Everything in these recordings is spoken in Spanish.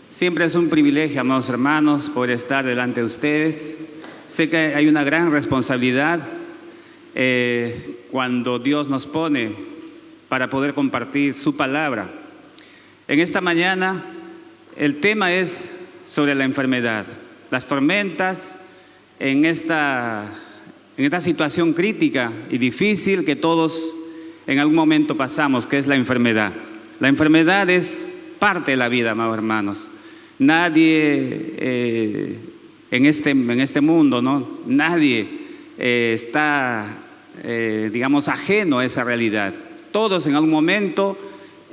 Siempre es un privilegio, amados hermanos, poder estar delante de ustedes. Sé que hay una gran responsabilidad cuando Dios nos pone para poder compartir su palabra. En esta mañana el tema es sobre la enfermedad, las tormentas en esta situación crítica y difícil que todos en algún momento pasamos, que es la enfermedad. La enfermedad es parte de la vida, amados hermanos. Nadie en este mundo, ¿no? Nadie está, digamos, ajeno a esa realidad. Todos en algún momento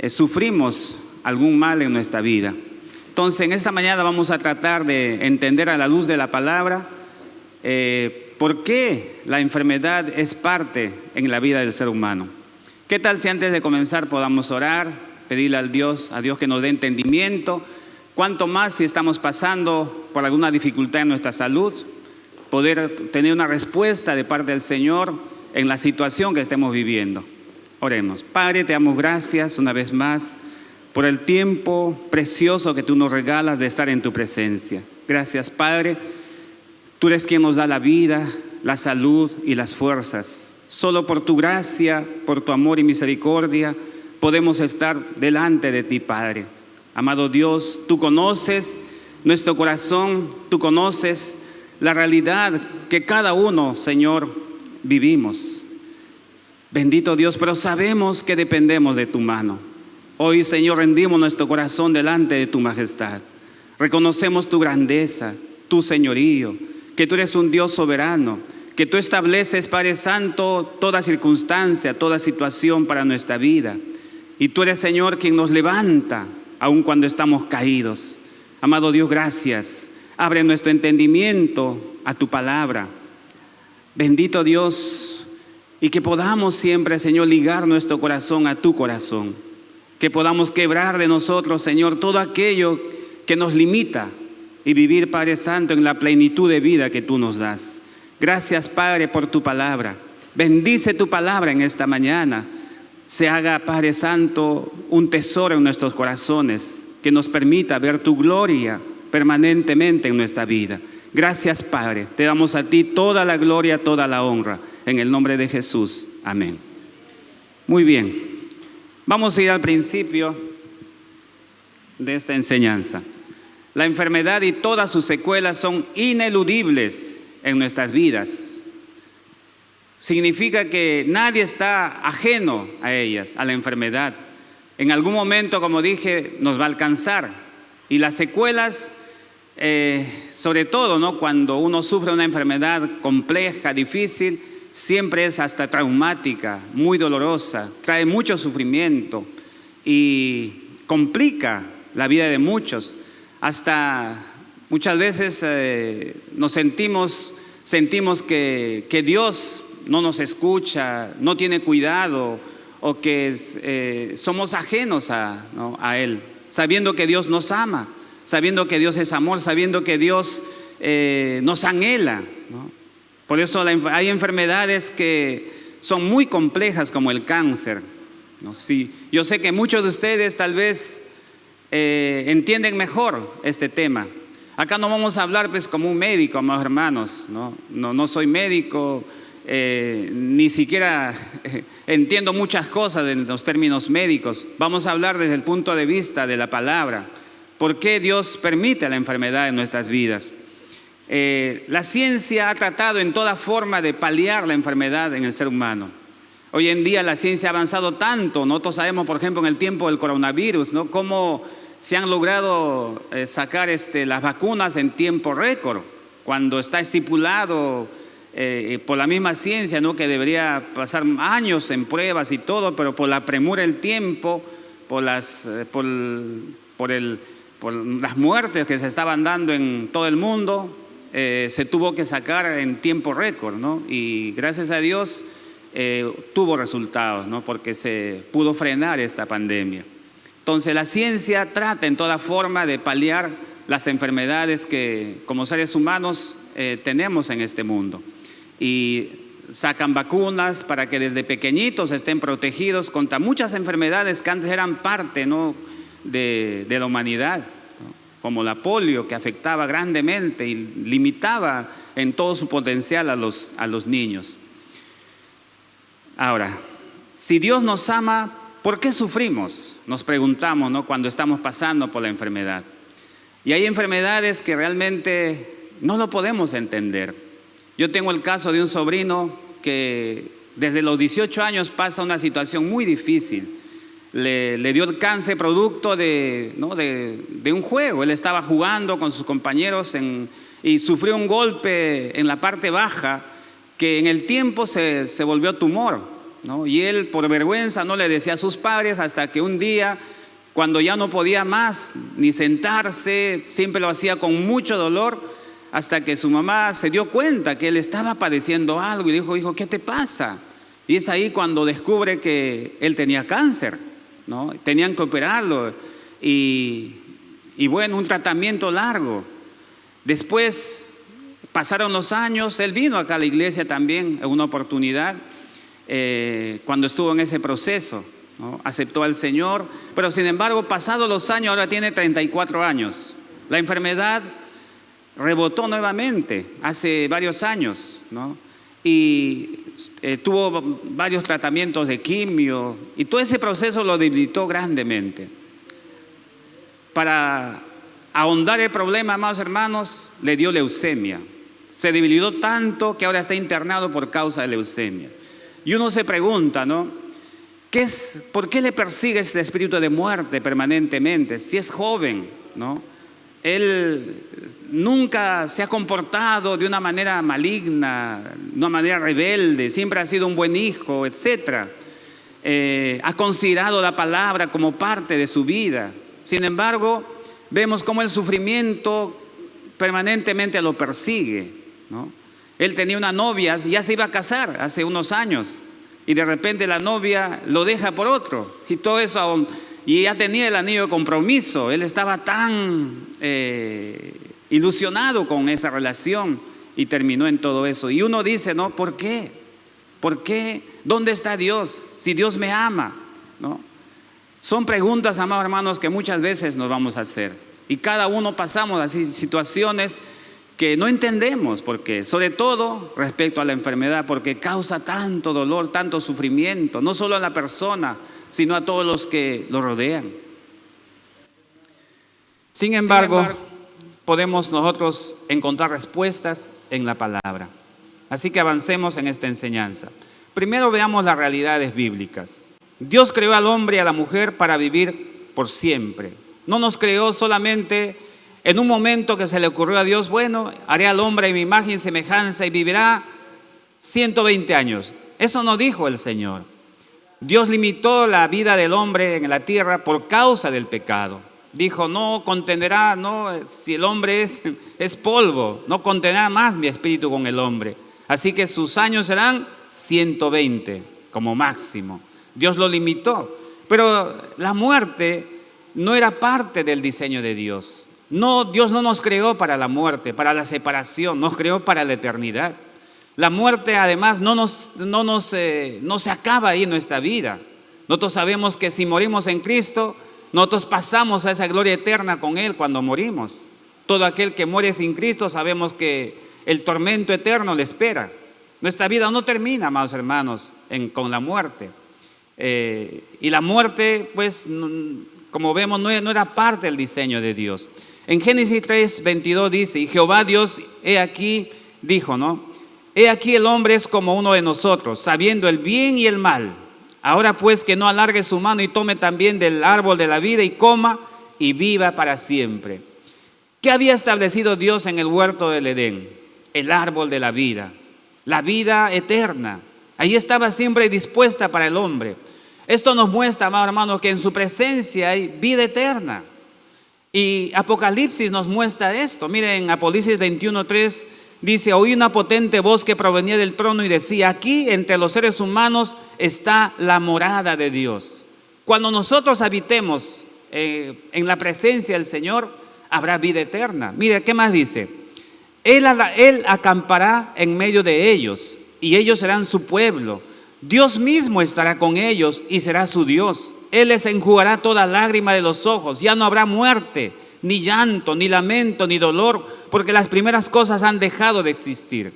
sufrimos algún mal en nuestra vida. Entonces, en esta mañana vamos a tratar de entender a la luz de la palabra por qué la enfermedad es parte en la vida del ser humano. ¿Qué tal si antes de comenzar podamos orar, pedirle a Dios que nos dé entendimiento? Cuanto más si estamos pasando por alguna dificultad en nuestra salud, poder tener una respuesta de parte del Señor en la situación que estemos viviendo. Oremos. Padre, te damos gracias una vez más por el tiempo precioso que tú nos regalas de estar en tu presencia. Gracias, Padre. Tú eres quien nos da la vida, la salud y las fuerzas. Solo por tu gracia, por tu amor y misericordia, podemos estar delante de ti, Padre. Amado Dios, tú conoces nuestro corazón, tú conoces la realidad que cada uno, Señor, vivimos. Bendito Dios, pero sabemos que dependemos de tu mano. Hoy, Señor, rendimos nuestro corazón delante de tu majestad. Reconocemos tu grandeza, tu señorío, que tú eres un Dios soberano, que tú estableces, Padre Santo, toda circunstancia, toda situación para nuestra vida. Y tú eres, Señor, quien nos levanta, aun cuando estamos caídos. Amado Dios, gracias. Abre nuestro entendimiento a tu palabra. Bendito Dios, y que podamos siempre, Señor, ligar nuestro corazón a tu corazón. Que podamos quebrar de nosotros, Señor, todo aquello que nos limita y vivir, Padre Santo, en la plenitud de vida que tú nos das. Gracias, Padre, por tu palabra. Bendice tu palabra en esta mañana. Se haga, Padre Santo, un tesoro en nuestros corazones que nos permita ver tu gloria permanentemente en nuestra vida. Gracias, Padre. Te damos a ti toda la gloria, toda la honra. En el nombre de Jesús. Amén. Muy bien. Vamos a ir al principio de esta enseñanza. La enfermedad y todas sus secuelas son ineludibles en nuestras vidas. Significa que nadie está ajeno a ellas, a la enfermedad. En algún momento, como dije, nos va a alcanzar. Y las secuelas, sobre todo, ¿no? Cuando uno sufre una enfermedad compleja, difícil, siempre es hasta traumática, muy dolorosa, trae mucho sufrimiento y complica la vida de muchos. Hasta muchas veces nos sentimos que Dios no nos escucha, no tiene cuidado, o que somos ajenos a Él, sabiendo que Dios nos ama, sabiendo que Dios es amor, sabiendo que Dios nos anhela, ¿no? Por eso hay enfermedades que son muy complejas, como el cáncer, ¿no? Sí, yo sé que muchos de ustedes tal vez entienden mejor este tema. Acá no vamos a hablar pues como un médico, amados hermanos, no soy médico, ni siquiera entiendo muchas cosas en los términos médicos. Vamos a hablar desde el punto de vista de la palabra. ¿Por qué Dios permite la enfermedad en nuestras vidas? La ciencia ha tratado en toda forma de paliar la enfermedad en el ser humano. Hoy en día la ciencia ha avanzado tanto. Nosotros sabemos, por ejemplo, en el tiempo del coronavirus, ¿no?, cómo se han logrado sacar las vacunas en tiempo récord, cuando está estipulado por la misma ciencia, ¿no?, que debería pasar años en pruebas y todo, pero por la premura del tiempo, por las muertes que se estaban dando en todo el mundo, se tuvo que sacar en tiempo récord, ¿no? Y gracias a Dios tuvo resultados, ¿no?, porque se pudo frenar esta pandemia. Entonces la ciencia trata en toda forma de paliar las enfermedades que como seres humanos tenemos en este mundo. Y sacan vacunas para que desde pequeñitos estén protegidos contra muchas enfermedades que antes eran parte, ¿no?, de la humanidad, ¿no? como la polio, que afectaba grandemente y limitaba en todo su potencial a los niños. Ahora, si Dios nos ama, ¿por qué sufrimos? Nos preguntamos, ¿no?, cuando estamos pasando por la enfermedad. Y hay enfermedades que realmente no lo podemos entender. Yo tengo el caso de un sobrino que desde los 18 años pasa una situación muy difícil. Le dio el cáncer producto de un juego. Él estaba jugando con sus compañeros y sufrió un golpe en la parte baja que en el tiempo se volvió tumor, ¿no? Y él, por vergüenza, no le decía a sus padres, hasta que un día, cuando ya no podía más ni sentarse, siempre lo hacía con mucho dolor, hasta que su mamá se dio cuenta que él estaba padeciendo algo y dijo: hijo, ¿qué te pasa? Y es ahí cuando descubre que él tenía cáncer, ¿no? Tenían que operarlo y bueno, un tratamiento largo. Después pasaron los años, él vino acá a la iglesia también en una oportunidad, cuando estuvo en ese proceso, ¿no? Aceptó al Señor, pero sin embargo, pasados los años, ahora tiene 34 años. La enfermedad rebotó nuevamente hace varios años, ¿no? Y tuvo varios tratamientos de quimio y todo ese proceso lo debilitó grandemente. Para ahondar el problema, amados hermanos, le dio leucemia. Se debilitó tanto que ahora está internado por causa de leucemia. Y uno se pregunta, ¿no?, ¿por qué le persigue este espíritu de muerte permanentemente? Si es joven, ¿no? Él nunca se ha comportado de una manera maligna, de una manera rebelde, siempre ha sido un buen hijo, etc. Ha considerado la palabra como parte de su vida. Sin embargo, vemos cómo el sufrimiento permanentemente lo persigue, ¿no? Él tenía una novia, ya se iba a casar hace unos años, y de repente la novia lo deja por otro, y todo eso aún. Y ya tenía el anillo de compromiso. Él estaba tan ilusionado con esa relación y terminó en todo eso. Y uno dice, ¿no?, ¿por qué? ¿Por qué? ¿Dónde está Dios? Si Dios me ama, ¿no? Son preguntas, amados hermanos, que muchas veces nos vamos a hacer. Y cada uno pasamos así situaciones que no entendemos por qué. Sobre todo respecto a la enfermedad, porque causa tanto dolor, tanto sufrimiento, no solo a la persona, sino a todos los que lo rodean. Sin embargo, podemos nosotros encontrar respuestas en la palabra. Así que avancemos en esta enseñanza. Primero veamos las realidades bíblicas. Dios creó al hombre y a la mujer para vivir por siempre. No nos creó solamente en un momento que se le ocurrió a Dios: bueno, haré al hombre en mi imagen y semejanza y vivirá 120 años. Eso no dijo el Señor. Dios limitó la vida del hombre en la tierra por causa del pecado. Dijo: no contenderá, no, si el hombre es polvo, no contenderá más mi espíritu con el hombre. Así que sus años serán 120 como máximo. Dios lo limitó. Pero la muerte no era parte del diseño de Dios. No, Dios no nos creó para la muerte, para la separación, nos creó para la eternidad. La muerte además no se acaba ahí en nuestra vida. Nosotros sabemos que si morimos en Cristo, nosotros pasamos a esa gloria eterna con Él cuando morimos. Todo aquel que muere sin Cristo, sabemos que el tormento eterno le espera. Nuestra vida no termina, amados hermanos, con la muerte. Y la muerte, pues, como vemos, no era parte del diseño de Dios. En Génesis 3:22 dice: y Jehová Dios, he aquí, dijo, ¿no?, he aquí el hombre es como uno de nosotros, sabiendo el bien y el mal. Ahora pues que no alargue su mano y tome también del árbol de la vida y coma y viva para siempre. ¿Qué había establecido Dios en el huerto del Edén? El árbol de la vida eterna. Ahí estaba siempre dispuesta para el hombre. Esto nos muestra, amados hermanos, que en su presencia hay vida eterna. Y Apocalipsis nos muestra esto. Miren, en Apocalipsis 21:3 dice: oí una potente voz que provenía del trono y decía: aquí entre los seres humanos está la morada de Dios. Cuando nosotros habitemos en la presencia del Señor, habrá vida eterna. Mire, ¿qué más dice? Él acampará en medio de ellos y ellos serán su pueblo. Dios mismo estará con ellos y será su Dios. Él les enjugará toda lágrima de los ojos. Ya no habrá muerte, ni llanto, ni lamento, ni dolor, porque las primeras cosas han dejado de existir.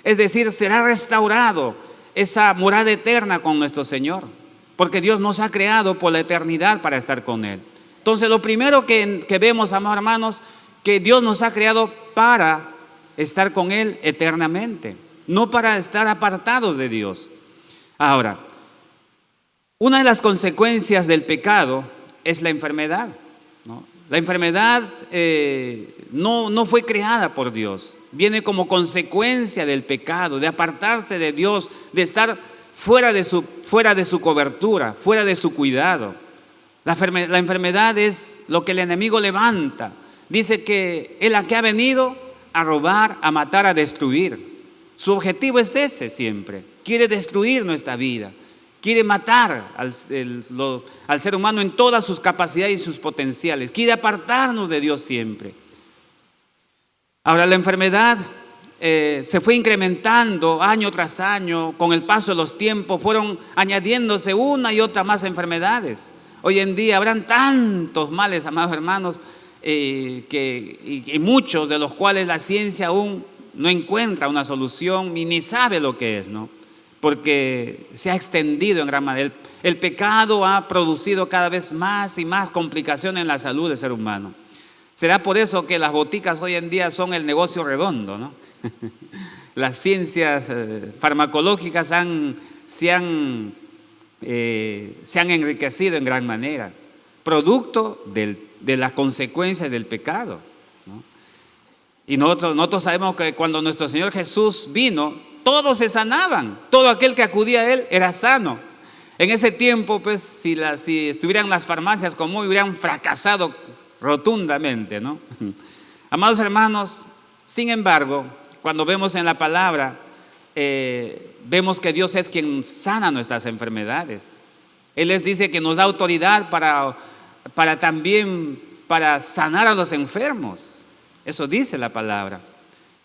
Es decir, será restaurado esa morada eterna con nuestro Señor, porque Dios nos ha creado por la eternidad para estar con Él. Entonces, lo primero que vemos, amados hermanos, que Dios nos ha creado para estar con Él eternamente, no para estar apartados de Dios. Ahora, una de las consecuencias del pecado es la enfermedad, ¿no? La enfermedad no fue creada por Dios, viene como consecuencia del pecado, de apartarse de Dios, de estar fuera de su cobertura, fuera de su cuidado. La enfermedad es lo que el enemigo levanta. Dice que Él aquí ha venido a robar, a matar, a destruir. Su objetivo es ese siempre. Quiere destruir nuestra vida. Quiere matar al ser humano en todas sus capacidades y sus potenciales. Quiere apartarnos de Dios siempre. Ahora, la enfermedad se fue incrementando año tras año. Con el paso de los tiempos fueron añadiéndose una y otra más enfermedades. Hoy en día habrán tantos males, amados hermanos, y muchos de los cuales la ciencia aún no encuentra una solución ni sabe lo que es, ¿no? Porque se ha extendido en gran manera. El pecado ha producido cada vez más y más complicaciones en la salud del ser humano. Será por eso que las boticas hoy en día son el negocio redondo, ¿no? Las ciencias farmacológicas se han enriquecido en gran manera, producto de las consecuencias del pecado, ¿no? Y nosotros sabemos que cuando nuestro Señor Jesús vino, todos se sanaban, todo aquel que acudía a Él era sano. En ese tiempo, pues, si estuvieran las farmacias como hoy, hubieran fracasado rotundamente, ¿no? Amados hermanos, sin embargo, cuando vemos en la palabra, vemos que Dios es quien sana nuestras enfermedades. Él les dice que nos da autoridad para sanar a los enfermos. Eso dice la palabra.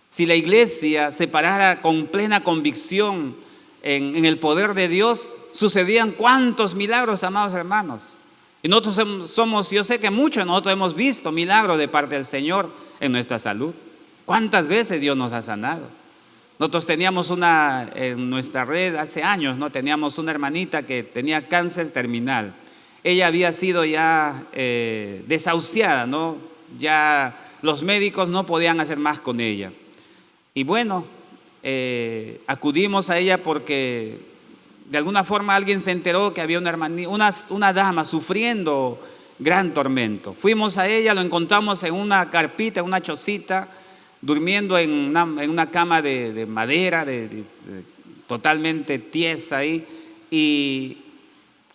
Si la iglesia se parara con plena convicción en el poder de Dios, sucedían cuántos milagros, amados hermanos. Y nosotros yo sé que muchos de nosotros hemos visto milagros de parte del Señor en nuestra salud. ¿Cuántas veces Dios nos ha sanado? Nosotros teníamos en nuestra red hace años, ¿no? Teníamos una hermanita que tenía cáncer terminal. Ella había sido ya desahuciada, ¿no? Ya los médicos no podían hacer más con ella. Y bueno, acudimos a ella porque de alguna forma alguien se enteró que había una dama sufriendo gran tormento. Fuimos a ella, lo encontramos en una carpita, en una chocita, durmiendo en una cama de madera, totalmente tiesa ahí. Y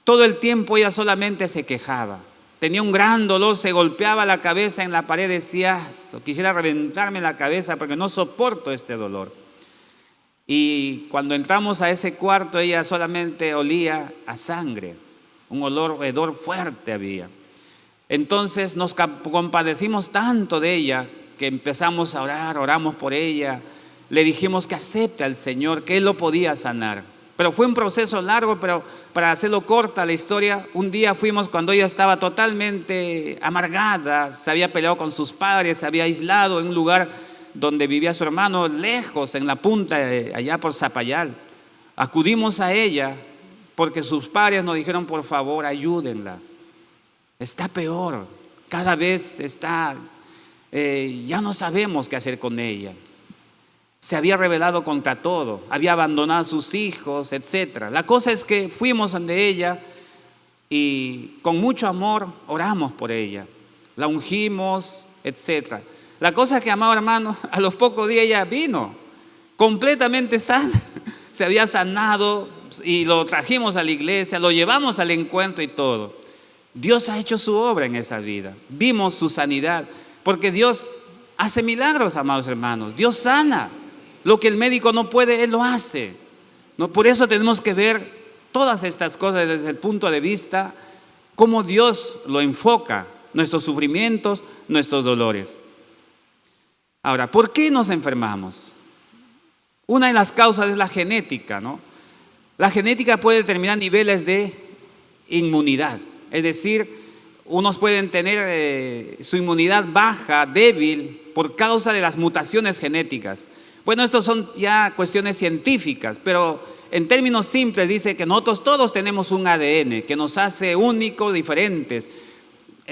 todo el tiempo ella solamente se quejaba. Tenía un gran dolor, se golpeaba la cabeza en la pared, decía, quisiera reventarme la cabeza porque no soporto este dolor. Y cuando entramos a ese cuarto, ella solamente olía a sangre, un hedor fuerte había. Entonces nos compadecimos tanto de ella que empezamos a orar, oramos por ella, le dijimos que acepte al Señor, que Él lo podía sanar. Pero fue un proceso largo, pero para hacerlo corta la historia, un día fuimos cuando ella estaba totalmente amargada, se había peleado con sus padres, se había aislado en un lugar donde vivía su hermano, lejos, en la punta, allá por Zapayal. Acudimos a ella porque sus padres nos dijeron, por favor, ayúdenla. Está peor, cada vez está, ya no sabemos qué hacer con ella. Se había rebelado contra todo, había abandonado a sus hijos, etc. La cosa es que fuimos ante ella y con mucho amor oramos por ella, la ungimos, etc. La cosa es que, amado hermano, a los pocos días ella vino completamente sana, se había sanado y lo trajimos a la iglesia, lo llevamos al encuentro y todo. Dios ha hecho su obra en esa vida, vimos su sanidad, porque Dios hace milagros, amados hermanos, Dios sana. Lo que el médico no puede, Él lo hace, ¿no? Por eso tenemos que ver todas estas cosas desde el punto de vista cómo Dios lo enfoca, nuestros sufrimientos, nuestros dolores. Ahora, ¿por qué nos enfermamos? Una de las causas es la genética, ¿no? La genética puede determinar niveles de inmunidad, es decir, unos pueden tener su inmunidad baja, débil, por causa de las mutaciones genéticas. Bueno, estos son ya cuestiones científicas, pero en términos simples dice que nosotros todos tenemos un ADN que nos hace únicos, diferentes.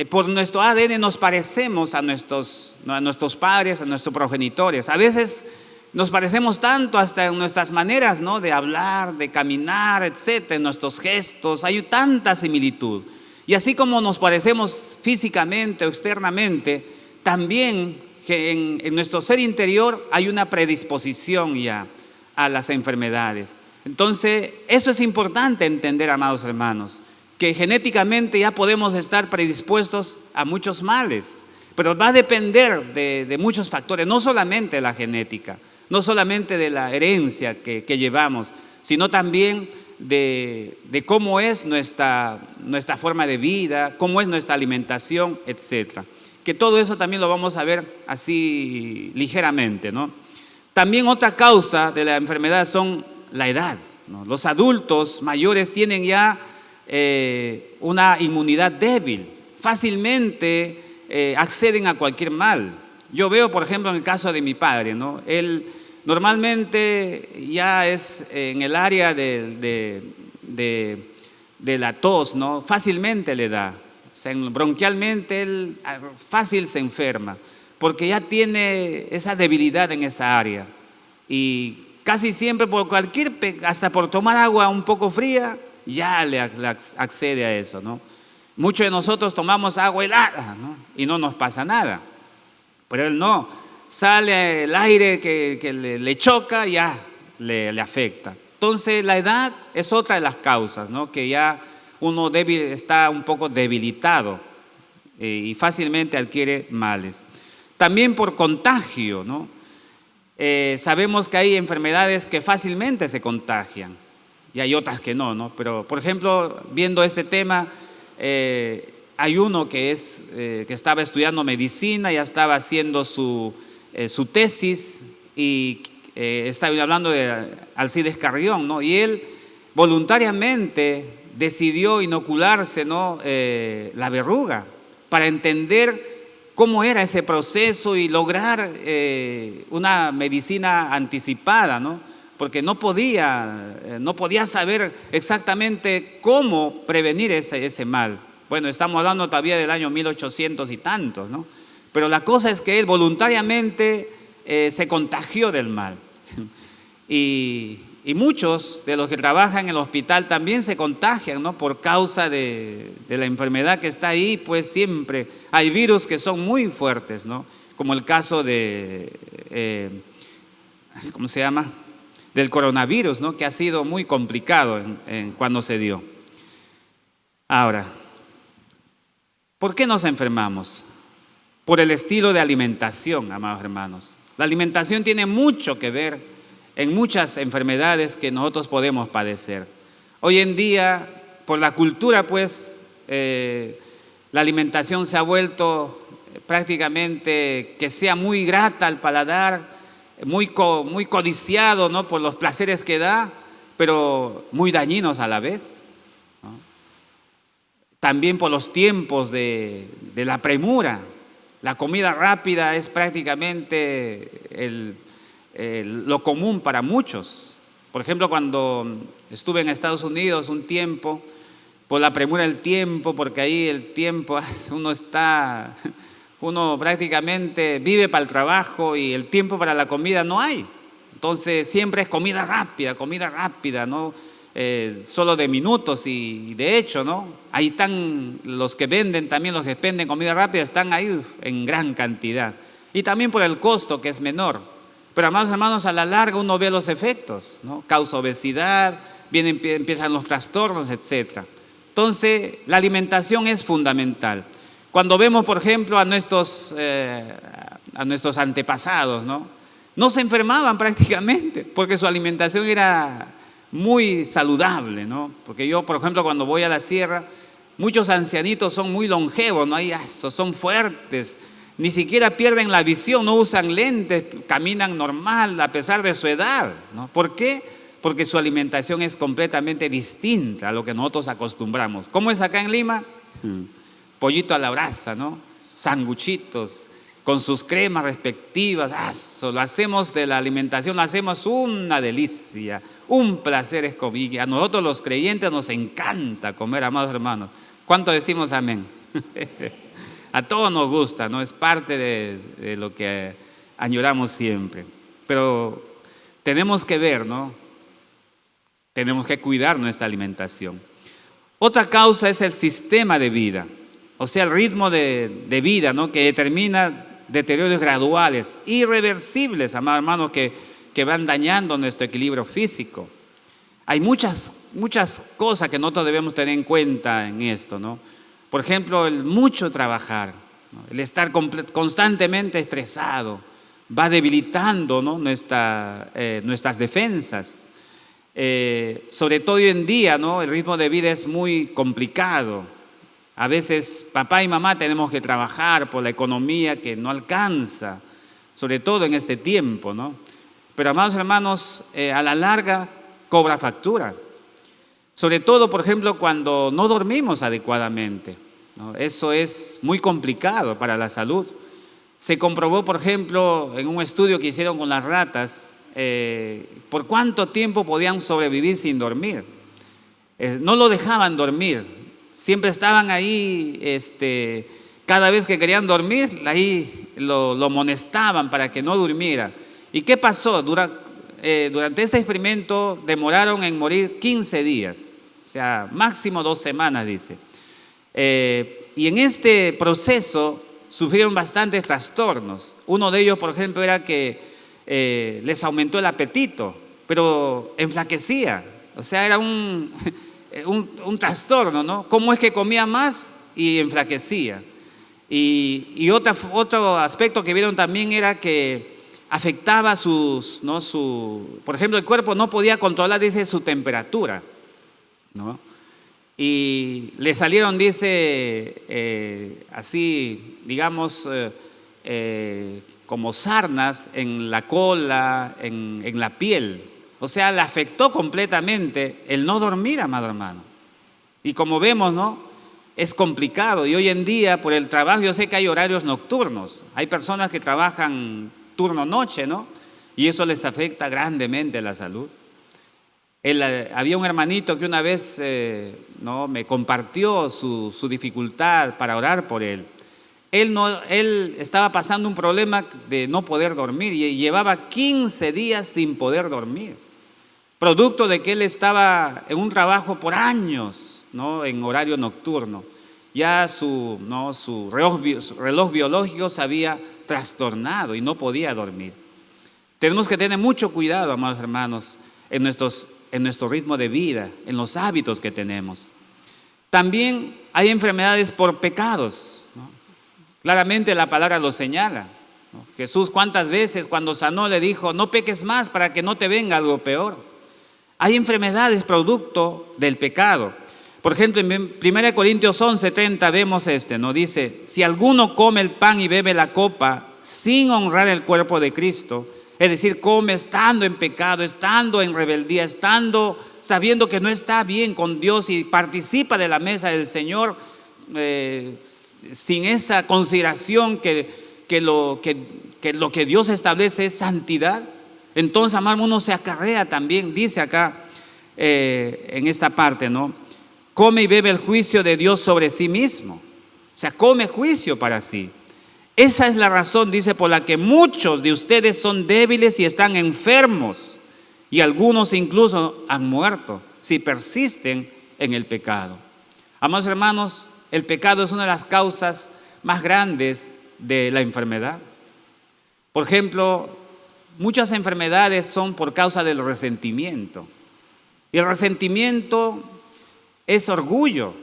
Por nuestro ADN nos parecemos a nuestros padres, a nuestros progenitores. A veces nos parecemos tanto hasta en nuestras maneras, ¿no?, de hablar, de caminar, etcétera, en nuestros gestos. Hay tanta similitud. Y así como nos parecemos físicamente o externamente, también que en nuestro ser interior hay una predisposición ya a las enfermedades. Entonces, eso es importante entender, amados hermanos, que genéticamente ya podemos estar predispuestos a muchos males, pero va a depender de muchos factores, no solamente de la genética, no solamente de la herencia que llevamos, sino también de cómo es nuestra forma de vida, cómo es nuestra alimentación, etcétera. Que todo eso también lo vamos a ver así ligeramente, ¿no? También otra causa de la enfermedad son la edad, ¿no? Los adultos mayores tienen ya una inmunidad débil, fácilmente acceden a cualquier mal. Yo veo, por ejemplo, en el caso de mi padre, ¿no? Él normalmente ya es en el área de la tos, ¿no? Fácilmente le da. Bronquialmente él fácil se enferma, porque ya tiene esa debilidad en esa área. Y casi siempre por hasta por tomar agua un poco fría, ya le accede a eso, ¿no? Muchos de nosotros tomamos agua helada, ¿no?, y no nos pasa nada. Pero él no. Sale el aire que le choca, ya le afecta. Entonces la edad es otra de las causas, ¿no?, que ya uno está un poco debilitado y fácilmente adquiere males. También por contagio, ¿no? Sabemos que hay enfermedades que fácilmente se contagian y hay otras que no, ¿no? Pero, por ejemplo, viendo este tema, hay uno que estaba estudiando medicina, ya estaba haciendo su tesis y estaba hablando de Alcides Carrión, ¿no? Y él voluntariamente decidió inocularse, ¿no?, la verruga para entender cómo era ese proceso y lograr una medicina anticipada, ¿no? Porque no podía saber exactamente cómo prevenir ese mal. Bueno, estamos hablando todavía del año 1800 y tantos, ¿no? Pero la cosa es que él voluntariamente se contagió del mal. Y muchos de los que trabajan en el hospital también se contagian, ¿no?, por causa de la enfermedad que está ahí. Pues siempre hay virus que son muy fuertes, ¿no?, como el caso ¿cómo se llama?, del coronavirus, ¿no?, que ha sido muy complicado cuando se dio. Ahora, ¿por qué nos enfermamos? Por el estilo de alimentación, amados hermanos. La alimentación tiene mucho que ver en muchas enfermedades que nosotros podemos padecer. Hoy en día, por la cultura, pues, la alimentación se ha vuelto prácticamente que sea muy grata al paladar, muy codiciado, ¿no?, por los placeres que da, pero muy dañinos a la vez, ¿no? También por los tiempos de la premura. La comida rápida es prácticamente lo común para muchos. Por ejemplo, cuando estuve en Estados Unidos un tiempo, por la premura del tiempo, porque ahí el tiempo, uno prácticamente vive para el trabajo y el tiempo para la comida no hay. Entonces siempre es comida rápida, ¿no? Solo de minutos y de hecho, ¿no?, ahí están los que venden, también los que venden comida rápida, están ahí en gran cantidad. Y también por el costo, que es menor. Pero, amados hermanos, a la larga uno ve los efectos, ¿no? Causa obesidad, empiezan los trastornos, etc. Entonces, la alimentación es fundamental. Cuando vemos, por ejemplo, a nuestros antepasados, no se enfermaban prácticamente, porque su alimentación era muy saludable, ¿no? Porque yo, por ejemplo, cuando voy a la sierra, muchos ancianitos son muy longevos, ¿no? Son fuertes, ni siquiera pierden la visión, no usan lentes, caminan normal a pesar de su edad, ¿no? ¿Por qué? Porque su alimentación es completamente distinta a lo que nosotros acostumbramos. ¿Cómo es acá en Lima? pollito a la brasa, ¿no? Sanguchitos con sus cremas respectivas. Lo hacemos de la alimentación, lo hacemos una delicia, un placer es comer. A nosotros los creyentes nos encanta comer, amados hermanos. ¿Cuánto decimos amén? A todos nos gusta, ¿no? Es parte de lo que añoramos siempre. Pero tenemos que ver, ¿no? Tenemos que cuidar nuestra alimentación. Otra causa es el sistema de vida, o sea, el ritmo de vida, ¿no? Que determina deterioros graduales, irreversibles, amados hermanos, que van dañando nuestro equilibrio físico. Hay muchas cosas que nosotros debemos tener en cuenta en esto, ¿no? Por ejemplo, el mucho trabajar, ¿no? El estar constantemente estresado va debilitando, ¿no? Nuestras defensas. Sobre todo hoy en día, ¿no? El ritmo de vida es muy complicado. A veces papá y mamá tenemos que trabajar por la economía que no alcanza, sobre todo en este tiempo, ¿no? Pero, amados hermanos, a la larga cobra factura. Sobre todo, por ejemplo, cuando no dormimos adecuadamente, ¿no? Eso es muy complicado para la salud. Se comprobó, por ejemplo, en un estudio que hicieron con las ratas, por cuánto tiempo podían sobrevivir sin dormir. No lo dejaban dormir, siempre estaban ahí, cada vez que querían dormir, ahí lo amonestaban para que no durmiera. ¿Y qué pasó? Durante este experimento demoraron en morir 15 días, o sea, máximo 2 semanas, dice. Y en este proceso sufrieron bastantes trastornos. Uno de ellos, por ejemplo, era que les aumentó el apetito, pero enflaquecía. O sea, era un trastorno, ¿no? ¿Cómo es que comía más y enflaquecía? Y otro aspecto que vieron también era que afectaba por ejemplo, el cuerpo no podía controlar, dice, su temperatura, ¿no? Y le salieron, dice, así, digamos, como sarnas en la cola, en la piel. O sea, le afectó completamente el no dormir, amado hermano. Y como vemos, ¿no? Es complicado. Y hoy en día, por el trabajo, yo sé que hay horarios nocturnos. Hay personas que trabajan turno noche, ¿no? Y eso les afecta grandemente la salud. Había un hermanito que una vez ¿no? me compartió su dificultad para orar por él. Él estaba pasando un problema de no poder dormir y llevaba 15 días sin poder dormir, producto de que él estaba en un trabajo por años, ¿no? En horario nocturno. Ya su reloj biológico se había trastornado y no podía dormir. Tenemos que tener mucho cuidado, amados hermanos, en nuestro ritmo de vida, en los hábitos que tenemos. También hay enfermedades por pecados, ¿no? Claramente la palabra lo señala, ¿no? Jesús, ¿cuántas veces cuando sanó le dijo, no peques más para que no te venga algo peor? Hay enfermedades producto del pecado. Por ejemplo, en 1 Corintios 11:30 vemos ¿no? Dice, si alguno come el pan y bebe la copa sin honrar el cuerpo de Cristo, es decir, come estando en pecado, estando en rebeldía, sabiendo que no está bien con Dios y participa de la mesa del Señor sin esa consideración que lo que Dios establece es santidad. Entonces, amado, uno se acarrea también, dice acá en esta parte, ¿no? Come y bebe el juicio de Dios sobre sí mismo. O sea, come juicio para sí. Esa es la razón, dice, por la que muchos de ustedes son débiles y están enfermos, y algunos incluso han muerto si persisten en el pecado. Amados hermanos, el pecado es una de las causas más grandes de la enfermedad. Por ejemplo, muchas enfermedades son por causa del resentimiento. Y el resentimiento es orgullo.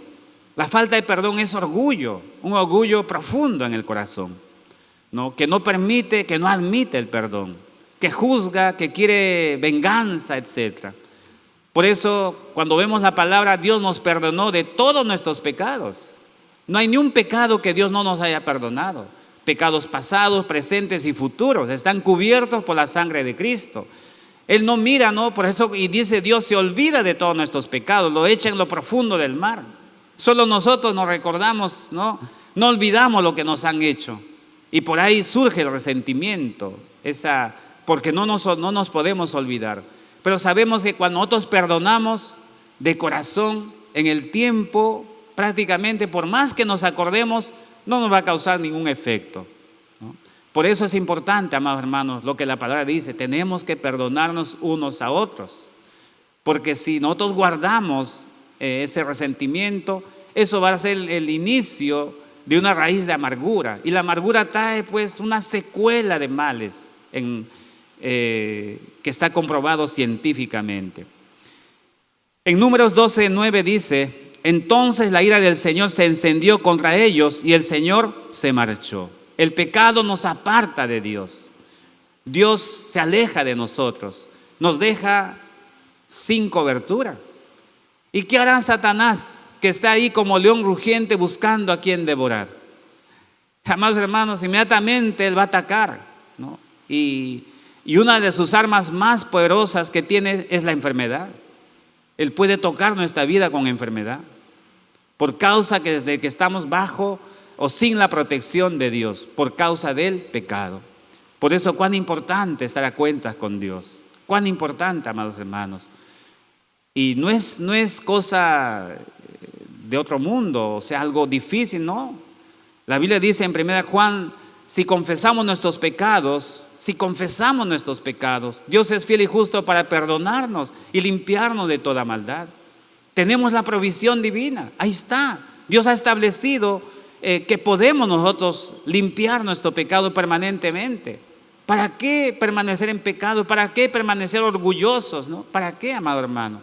La falta de perdón es orgullo, un orgullo profundo en el corazón, ¿no? Que no permite, que no admite el perdón, que juzga, que quiere venganza, etc. Por eso, cuando vemos la palabra, Dios nos perdonó de todos nuestros pecados. No hay ni un pecado que Dios no nos haya perdonado. Pecados pasados, presentes y futuros están cubiertos por la sangre de Cristo. Él no mira, ¿no? Por eso, y dice, Dios se olvida de todos nuestros pecados, lo echa en lo profundo del mar. Solo nosotros nos recordamos, ¿no? No olvidamos lo que nos han hecho. Y por ahí surge el resentimiento, porque no nos podemos olvidar. Pero sabemos que cuando nosotros perdonamos de corazón, en el tiempo, prácticamente por más que nos acordemos, no nos va a causar ningún efecto, ¿no? Por eso es importante, amados hermanos, lo que la palabra dice, tenemos que perdonarnos unos a otros. Porque si nosotros guardamos ese resentimiento, eso va a ser el inicio de una raíz de amargura. Y la amargura trae pues una secuela de males que está comprobado científicamente. En Números 12:9 dice: entonces la ira del Señor se encendió contra ellos y el Señor se marchó. El pecado nos aparta de Dios. Dios se aleja de nosotros, nos deja sin cobertura. ¿Y qué hará Satanás, que está ahí como león rugiente buscando a quien devorar? Amados hermanos, inmediatamente él va a atacar, ¿no? Y una de sus armas más poderosas que tiene es la enfermedad. Él puede tocar nuestra vida con enfermedad, por causa que desde que estamos bajo o sin la protección de Dios, por causa del pecado. Por eso cuán importante estar a cuentas con Dios, cuán importante, amados hermanos. Y no es cosa de otro mundo, o sea, algo difícil, no. La Biblia dice en 1 Juan, si confesamos nuestros pecados, Dios es fiel y justo para perdonarnos y limpiarnos de toda maldad. Tenemos la provisión divina, ahí está. Dios ha establecido que podemos nosotros limpiar nuestro pecado permanentemente. ¿Para qué permanecer en pecado? ¿Para qué permanecer orgullosos, no? ¿Para qué, amado hermano?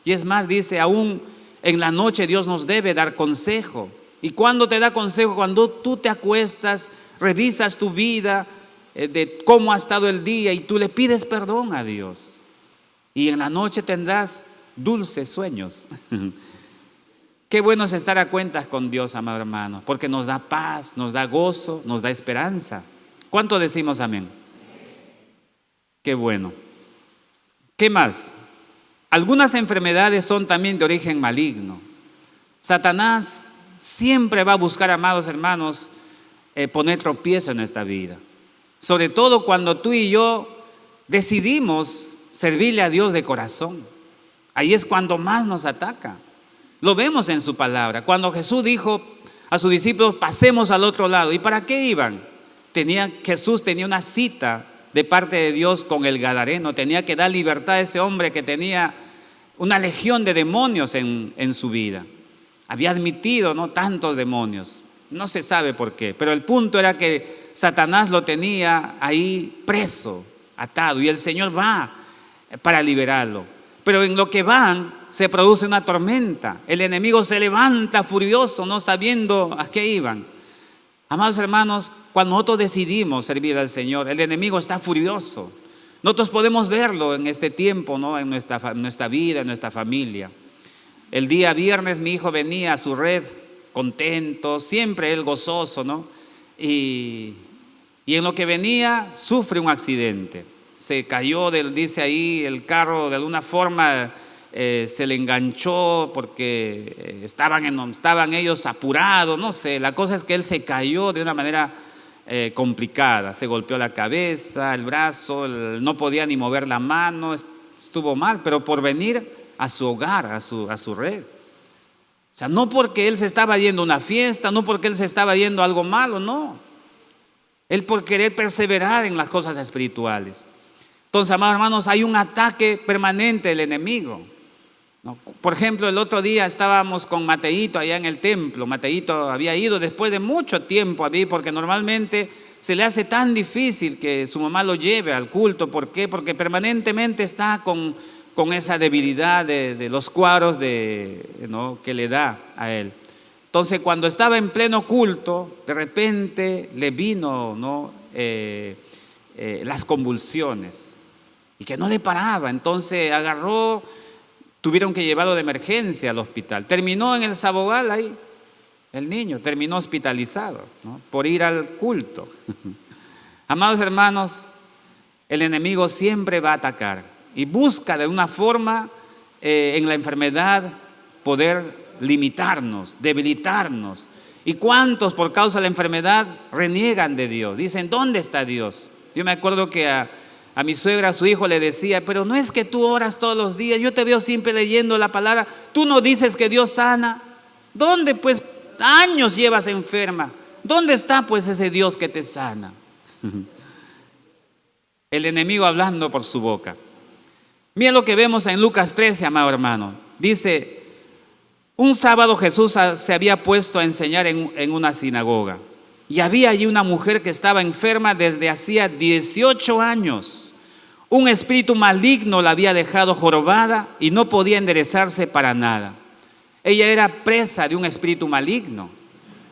Y es más, dice, aún en la noche Dios nos debe dar consejo. ¿Y cuándo te da consejo? Cuando tú te acuestas, revisas tu vida, de cómo ha estado el día y tú le pides perdón a Dios. Y en la noche tendrás dulces sueños. Qué bueno es estar a cuentas con Dios, amado hermano, porque nos da paz, nos da gozo, nos da esperanza. ¿Cuánto decimos amén? Qué bueno. ¿Qué más? Algunas enfermedades son también de origen maligno. Satanás siempre va a buscar, amados hermanos, poner tropiezo en nuestra vida. Sobre todo cuando tú y yo decidimos servirle a Dios de corazón. Ahí es cuando más nos ataca. Lo vemos en su palabra. Cuando Jesús dijo a sus discípulos, pasemos al otro lado. ¿Y para qué iban? Jesús tenía una cita de parte de Dios con el gadareno. Tenía que dar libertad a ese hombre que tenía una legión de demonios en su vida. Había admitido, ¿no?, tantos demonios. No se sabe por qué. Pero el punto era que Satanás lo tenía ahí preso, atado. Y el Señor va para liberarlo. Pero en lo que van se produce una tormenta. El enemigo se levanta furioso, no sabiendo a qué iban. Amados hermanos, cuando nosotros decidimos servir al Señor, el enemigo está furioso. Nosotros podemos verlo en este tiempo, ¿no?, en nuestra vida, en nuestra familia. El día viernes mi hijo venía a su red contento, siempre él gozoso, ¿no? Y en lo que venía sufre un accidente. Se cayó, dice ahí, el carro de alguna forma se le enganchó porque estaban ellos apurados, no sé. La cosa es que él se cayó de una manera complicada. Se golpeó la cabeza, el brazo, no podía ni mover la mano, estuvo mal, pero por venir a su hogar, a su red. O sea, no porque él se estaba yendo a una fiesta, no porque él se estaba yendo a algo malo, no. Él por querer perseverar en las cosas espirituales. Entonces, amados hermanos, hay un ataque permanente del enemigo, ¿no? Por ejemplo, el otro día estábamos con Mateito allá en el templo. Mateito había ido después de mucho tiempo a mí, porque normalmente se le hace tan difícil que su mamá lo lleve al culto. ¿Por qué? Porque permanentemente está con esa debilidad de los cuadros ¿no?, que le da a él. Entonces, cuando estaba en pleno culto, de repente le vino, ¿no?, las convulsiones, y que no le paraba. Entonces tuvieron que llevarlo de emergencia al hospital. Terminó en el Sabogal ahí, el niño terminó hospitalizado, ¿no?, por ir al culto. Amados hermanos, el enemigo siempre va a atacar y busca de una forma en la enfermedad poder limitarnos, debilitarnos. ¿Y cuántos por causa de la enfermedad reniegan de Dios? Dicen, ¿dónde está Dios? Yo me acuerdo que a mi suegra, a su hijo le decía, pero no es que tú oras todos los días, yo te veo siempre leyendo la palabra, tú no dices que Dios sana. ¿Dónde pues años llevas enferma? ¿Dónde está pues ese Dios que te sana? El enemigo hablando por su boca. Mira lo que vemos en Lucas 13, amado hermano. Dice, un sábado Jesús se había puesto a enseñar en una sinagoga. Y había allí una mujer que estaba enferma desde hacía 18 años. Un espíritu maligno la había dejado jorobada y no podía enderezarse para nada. Ella era presa de un espíritu maligno,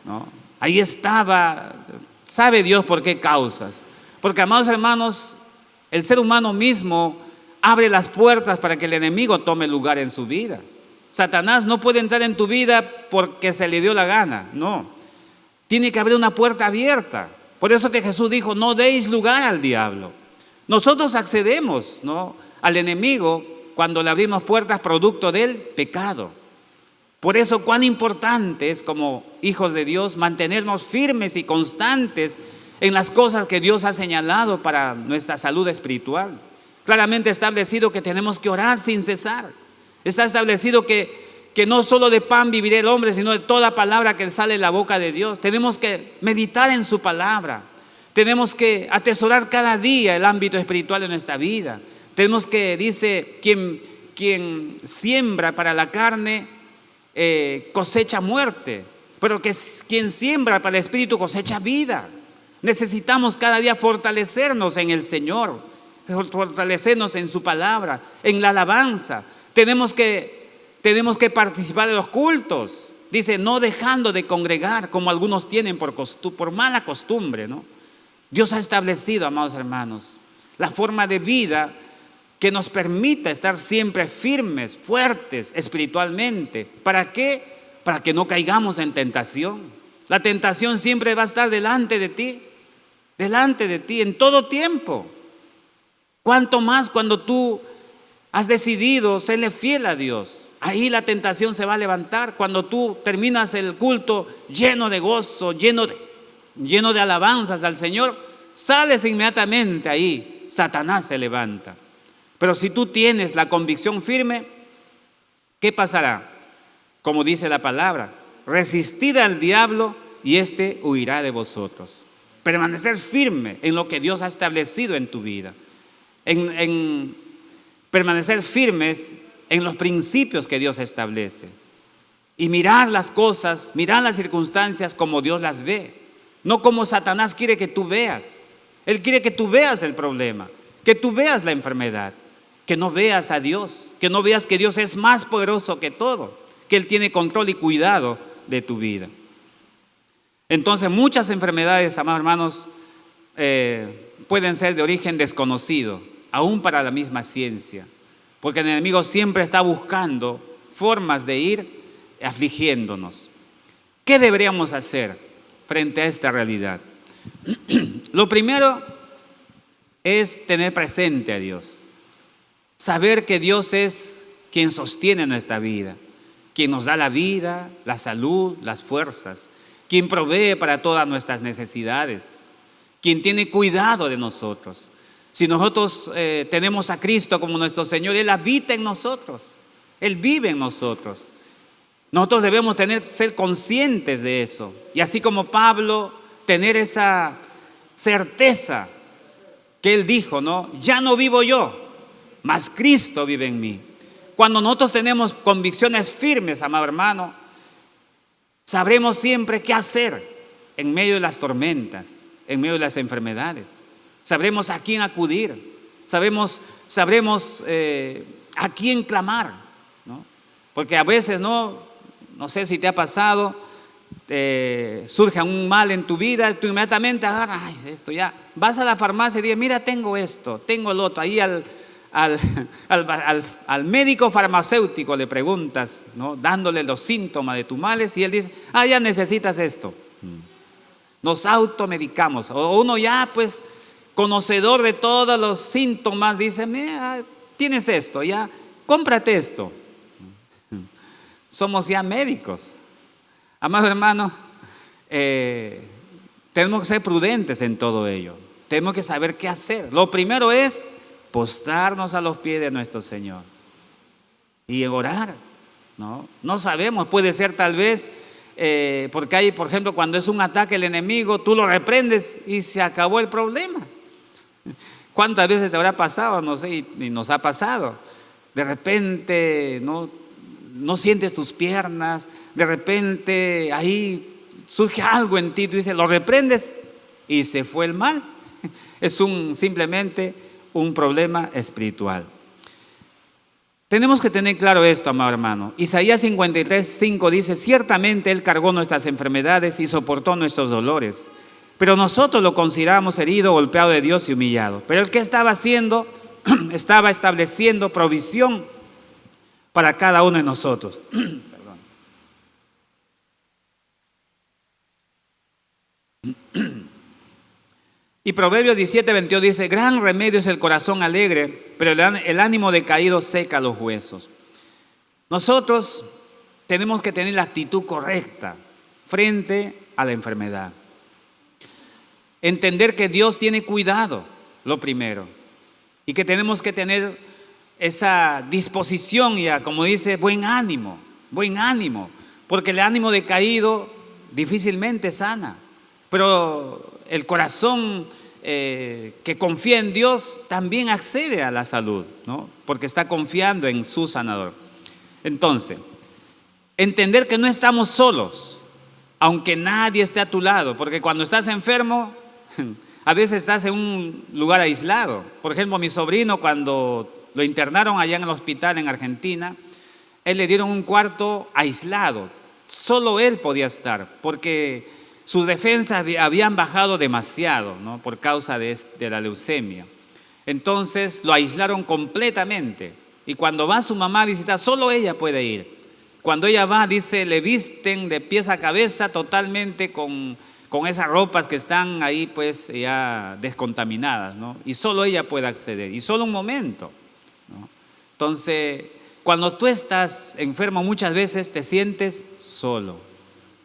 ¿no? Ahí estaba, sabe Dios por qué causas. Porque, amados hermanos, el ser humano mismo abre las puertas para que el enemigo tome lugar en su vida. Satanás no puede entrar en tu vida porque se le dio la gana, no. Tiene que haber una puerta abierta. Por eso que Jesús dijo, no deis lugar al diablo. Nosotros accedemos, ¿no?, al enemigo cuando le abrimos puertas producto del pecado. Por eso cuán importante es como hijos de Dios mantenernos firmes y constantes en las cosas que Dios ha señalado para nuestra salud espiritual. Claramente establecido que tenemos que orar sin cesar. Está establecido que no solo de pan vivirá el hombre, sino de toda palabra que sale de la boca de Dios. Tenemos que meditar en su palabra. Tenemos que atesorar cada día el ámbito espiritual de nuestra vida. Tenemos que, dice, quien siembra para la carne cosecha muerte, pero que quien siembra para el espíritu cosecha vida. Necesitamos cada día fortalecernos en el Señor, fortalecernos en su palabra, en la alabanza. Tenemos que participar de los cultos. Dice, no dejando de congregar como algunos tienen por mala costumbre, ¿no? Dios ha establecido, amados hermanos, la forma de vida que nos permita estar siempre firmes, fuertes espiritualmente. ¿Para qué? Para que no caigamos en tentación. La tentación siempre va a estar delante de ti en todo tiempo. Cuanto más cuando tú has decidido serle fiel a Dios, ahí la tentación se va a levantar. Cuando tú terminas el culto lleno de gozo, lleno de alabanzas al Señor, sales inmediatamente ahí, Satanás se levanta. Pero si tú tienes la convicción firme, ¿qué pasará? Como dice la palabra, resistid al diablo y éste huirá de vosotros. Permanecer firme en lo que Dios ha establecido en tu vida. En permanecer firmes en los principios que Dios establece. Y mirar las cosas, mirar las circunstancias como Dios las ve. No como Satanás quiere que tú veas. Él quiere que tú veas el problema, que tú veas la enfermedad. Que no veas a Dios, que no veas que Dios es más poderoso que todo, que Él tiene control y cuidado de tu vida. Entonces muchas enfermedades, amados hermanos, pueden ser de origen desconocido, aún para la misma ciencia, porque el enemigo siempre está buscando formas de ir afligiéndonos. ¿Qué deberíamos hacer frente a esta realidad? Lo primero es tener presente a Dios. Saber que Dios es quien sostiene nuestra vida, quien nos da la vida, la salud, las fuerzas, quien provee para todas nuestras necesidades, quien tiene cuidado de nosotros. Si nosotros tenemos a Cristo como nuestro Señor, Él habita en nosotros, Él vive en nosotros. Nosotros debemos ser conscientes de eso. Y así como Pablo, tener esa certeza que él dijo, ¿no? Ya no vivo yo, mas Cristo vive en mí. Cuando nosotros tenemos convicciones firmes, amado hermano, sabremos siempre qué hacer en medio de las tormentas, en medio de las enfermedades. Sabremos a quién acudir, sabremos a quién clamar, ¿no? Porque a veces, no sé si te ha pasado, surge un mal en tu vida, tú inmediatamente agarras, ay, esto ya, vas a la farmacia y dices, mira, tengo esto, tengo el otro, ahí al médico farmacéutico le preguntas, ¿no?, dándole los síntomas de tus males, y él dice, ya necesitas esto. Nos automedicamos, o uno ya pues conocedor de todos los síntomas dice, mira, tienes esto, ya, cómprate esto. somos ya médicos. Amado hermano, tenemos que ser prudentes en todo ello. Tenemos que saber qué hacer. Lo primero es postrarnos a los pies de nuestro Señor y orar, ¿no? No sabemos, puede ser tal vez, porque hay, por ejemplo, cuando es un ataque el enemigo, tú lo reprendes y se acabó el problema. ¿Cuántas veces te habrá pasado? No sé, y nos ha pasado. De repente, no sientes tus piernas, de repente ahí surge algo en ti, tú dices, lo reprendes y se fue el mal. Es simplemente un problema espiritual. Tenemos que tener claro esto, amado hermano. Isaías 53:5 dice, ciertamente Él cargó nuestras enfermedades y soportó nuestros dolores, pero nosotros lo consideramos herido, golpeado de Dios y humillado. Pero el que estaba haciendo, estaba estableciendo provisión para cada uno de nosotros. Y Proverbios 17:22 dice, gran remedio es el corazón alegre, pero el ánimo decaído seca los huesos. Nosotros tenemos que tener la actitud correcta frente a la enfermedad. Entender que Dios tiene cuidado, lo primero, y que tenemos que tener esa disposición ya, como dice, buen ánimo, porque el ánimo decaído difícilmente sana, pero el corazón que confía en Dios también accede a la salud, ¿no? Porque está confiando en su sanador. Entonces, entender que no estamos solos, aunque nadie esté a tu lado, porque cuando estás enfermo, a veces estás en un lugar aislado. Por ejemplo, mi sobrino, cuando lo internaron allá en el hospital en Argentina, él le dieron un cuarto aislado. Solo él podía estar, porque sus defensas habían bajado demasiado, ¿no? Por causa de la leucemia. Entonces lo aislaron completamente. Y cuando va su mamá a visitar, solo ella puede ir. Cuando ella va, dice, le visten de pies a cabeza totalmente con esas ropas que están ahí pues ya descontaminadas, ¿no? Y solo ella puede acceder, y solo un momento, ¿no? Entonces, cuando tú estás enfermo muchas veces te sientes solo,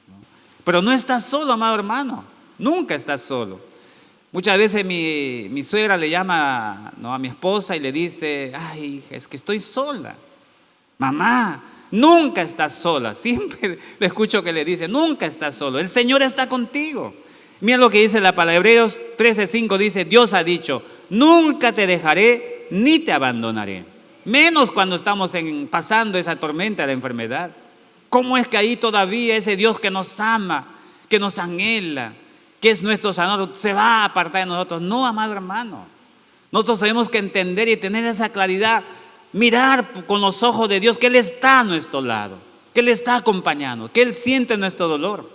¿no? Pero no estás solo, amado hermano, nunca estás solo. Muchas veces mi suegra le llama, ¿no?, a mi esposa y le dice, ay, es que estoy sola. Mamá, nunca estás sola. Siempre le escucho que le dice, nunca estás solo, el Señor está contigo. Mira lo que dice la palabra, Hebreos 13:5 dice, Dios ha dicho, nunca te dejaré ni te abandonaré. Menos cuando estamos pasando esa tormenta de la enfermedad. ¿Cómo es que ahí todavía ese Dios que nos ama, que nos anhela, que es nuestro sanador, se va a apartar de nosotros? No, amado hermano. Nosotros tenemos que entender y tener esa claridad, mirar con los ojos de Dios que Él está a nuestro lado, que Él está acompañando, que Él siente nuestro dolor.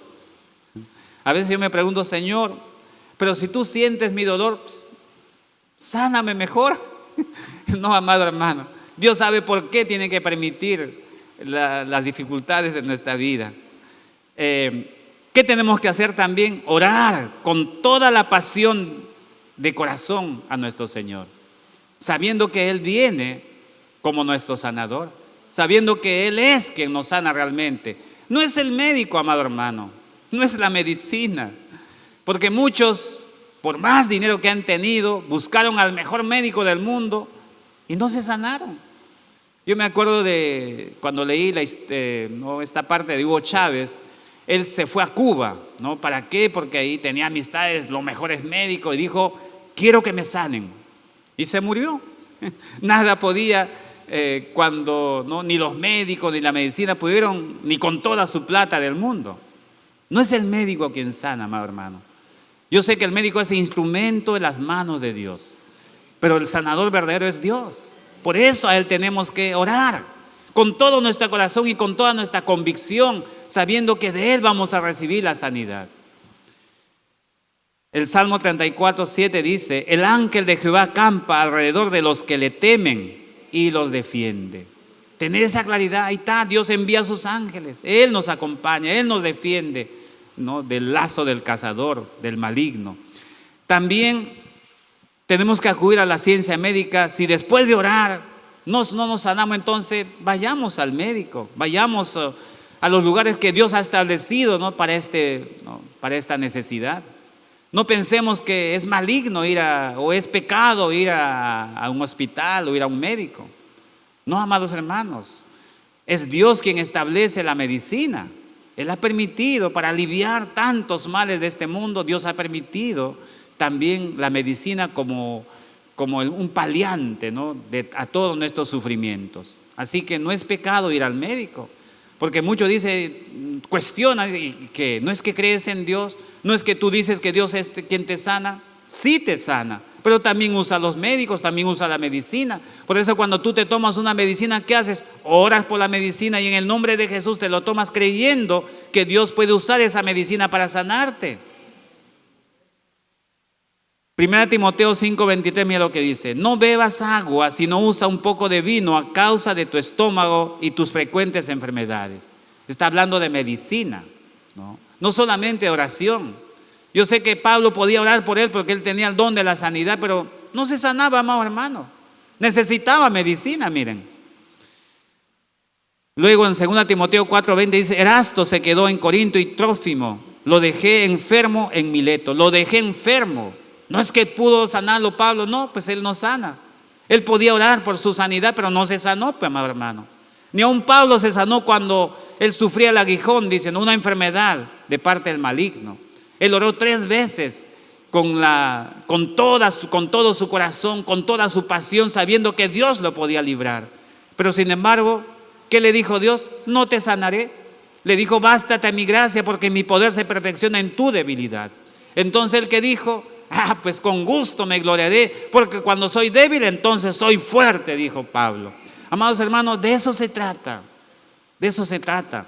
A veces yo me pregunto, Señor, pero si tú sientes mi dolor, pues, sáname mejor. No, amado hermano, Dios sabe por qué tiene que permitir las dificultades de nuestra vida. ¿Qué tenemos que hacer también? Orar con toda la pasión de corazón a nuestro Señor, sabiendo que Él viene como nuestro sanador, sabiendo que Él es quien nos sana realmente. No es el médico, amado hermano, no es la medicina, porque muchos, por más dinero que han tenido, buscaron al mejor médico del mundo y no se sanaron. Yo me acuerdo de cuando leí esta parte de Hugo Chávez. Él se fue a Cuba, ¿no? ¿Para qué? Porque ahí tenía amistades, los mejores médicos, y dijo, quiero que me sanen. Y se murió. Nada podía, cuando ¿no?, ni los médicos ni la medicina pudieron, ni con toda su plata del mundo. No es el médico quien sana, amado hermano. Yo sé que el médico es instrumento en las manos de Dios, pero el sanador verdadero es Dios. Por eso a Él tenemos que orar con todo nuestro corazón y con toda nuestra convicción, sabiendo que de Él vamos a recibir la sanidad. El Salmo 34:7 dice, el ángel de Jehová acampa alrededor de los que le temen y los defiende. Tener esa claridad, ahí está, Dios envía a sus ángeles, Él nos acompaña, Él nos defiende, ¿no?, del lazo del cazador, del maligno. También tenemos que acudir a la ciencia médica. Si después de orar no nos sanamos, entonces vayamos al médico, vayamos a los lugares que Dios ha establecido, ¿no? Para esta necesidad. No pensemos que es maligno o es pecado ir a un hospital o ir a un médico. No, amados hermanos, es Dios quien establece la medicina. Él ha permitido, para aliviar tantos males de este mundo, Dios ha permitido también la medicina como un paliante, ¿no? A todos nuestros sufrimientos. Así que no es pecado ir al médico, porque muchos dicen, cuestionan que no es que crees en Dios, no es que tú dices que Dios es quien te sana, sí te sana, pero también usa los médicos, también usa la medicina. Por eso cuando tú te tomas una medicina, ¿qué haces? Oras por la medicina y en el nombre de Jesús te lo tomas creyendo que Dios puede usar esa medicina para sanarte. 1 Timoteo 5:23, mira lo que dice: no bebas agua, sino usa un poco de vino a causa de tu estómago y tus frecuentes enfermedades. Está hablando de medicina, no solamente de oración. Yo sé que Pablo podía orar por él porque él tenía el don de la sanidad, pero no se sanaba, amado hermano. Necesitaba medicina, miren. Luego en 2 Timoteo 4:20 dice: Erasto se quedó en Corinto y Trófimo lo dejé enfermo en Mileto. Lo dejé enfermo. No es que pudo sanarlo Pablo, no, pues él no sana. Él podía orar por su sanidad, pero no se sanó, pues, amado hermano. Ni aun Pablo se sanó cuando él sufría el aguijón, dicen, una enfermedad de parte del maligno. Él oró 3 veces con todo su corazón, con toda su pasión, sabiendo que Dios lo podía librar. Pero sin embargo, ¿qué le dijo Dios? No te sanaré. Le dijo: bástate mi gracia, porque mi poder se perfecciona en tu debilidad. Entonces el que dijo: pues con gusto me gloriaré, porque cuando soy débil entonces soy fuerte, dijo Pablo. Amados hermanos, de eso se trata. De eso se trata.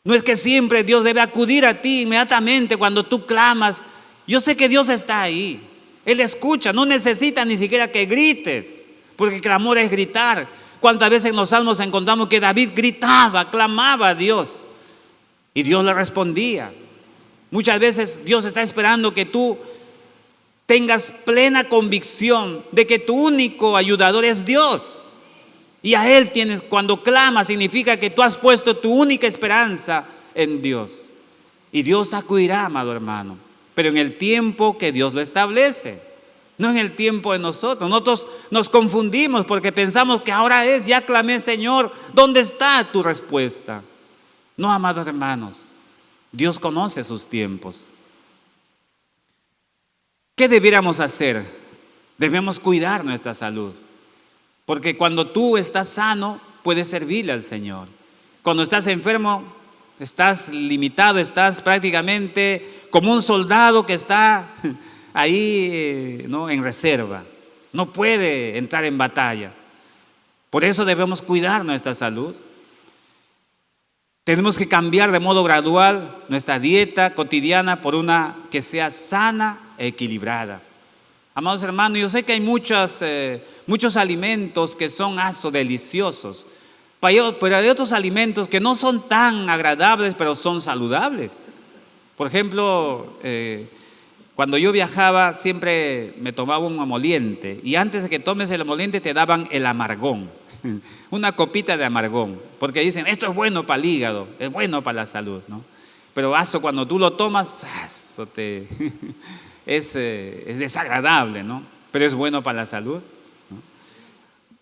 No es que siempre Dios debe acudir a ti inmediatamente cuando tú clamas. Yo sé que Dios está ahí. Él escucha, no necesita ni siquiera que grites, porque el clamor es gritar. ¿Cuántas veces en los salmos encontramos que David gritaba, clamaba a Dios y Dios le respondía? Muchas veces Dios está esperando que tú tengas plena convicción de que tu único ayudador es Dios. Y a Él tienes, cuando clamas, significa que tú has puesto tu única esperanza en Dios. Y Dios acudirá, amado hermano, pero en el tiempo que Dios lo establece, no en el tiempo de nosotros. Nosotros nos confundimos porque pensamos que ahora ya clamé, Señor, ¿dónde está tu respuesta? No, amados hermanos, Dios conoce sus tiempos. ¿Qué debiéramos hacer? Debemos cuidar nuestra salud, porque cuando tú estás sano, puedes servirle al Señor. Cuando estás enfermo, estás limitado, estás prácticamente como un soldado que está ahí, en reserva. No puede entrar en batalla. Por eso debemos cuidar nuestra salud. Tenemos que cambiar de modo gradual nuestra dieta cotidiana por una que sea sana e equilibrada. Amados hermanos, yo sé que hay muchos alimentos que son deliciosos, pero hay otros alimentos que no son tan agradables, pero son saludables. Por ejemplo, cuando yo viajaba siempre me tomaba un emoliente, y antes de que tomes el emoliente te daban el amargón, una copita de amargón, porque dicen, esto es bueno para el hígado, es bueno para la salud, ¿no? Pero cuando tú lo tomas, es desagradable, ¿no? Pero es bueno para la salud, ¿no?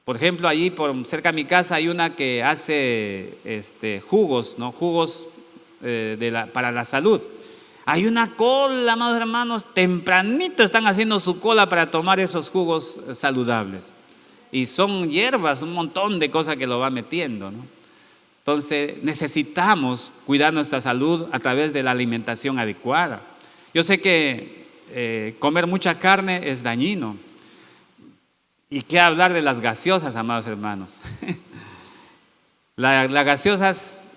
Por ejemplo, allí cerca de mi casa hay una que hace jugos, ¿no? Jugos para la salud. Hay una cola, amados hermanos, tempranito están haciendo su cola para tomar esos jugos saludables. Y son hierbas, un montón de cosas que lo va metiendo, ¿no? Entonces necesitamos cuidar nuestra salud a través de la alimentación adecuada. Yo sé que comer mucha carne es dañino. ¿Y qué hablar de las gaseosas, amados hermanos? Las gaseosas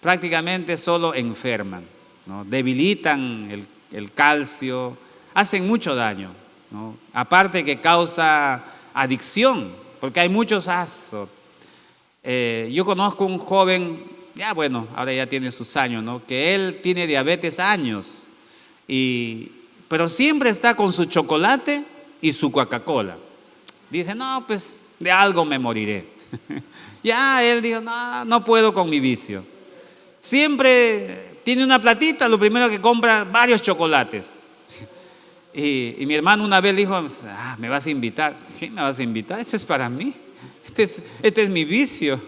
prácticamente solo enferman, ¿no? Debilitan el calcio, hacen mucho daño, ¿no? Aparte que causa adicción, porque hay muchos yo conozco un joven, ahora ya tiene sus años, ¿no? Que él tiene diabetes años, pero siempre está con su chocolate y su Coca-Cola. Dice, no, pues de algo me moriré. Ya él dijo, no puedo con mi vicio. Siempre tiene una platita, lo primero que compra, varios chocolates. Y mi hermano una vez dijo, me vas a invitar. ¿Qué me vas a invitar? Eso es para mí. Este es mi vicio.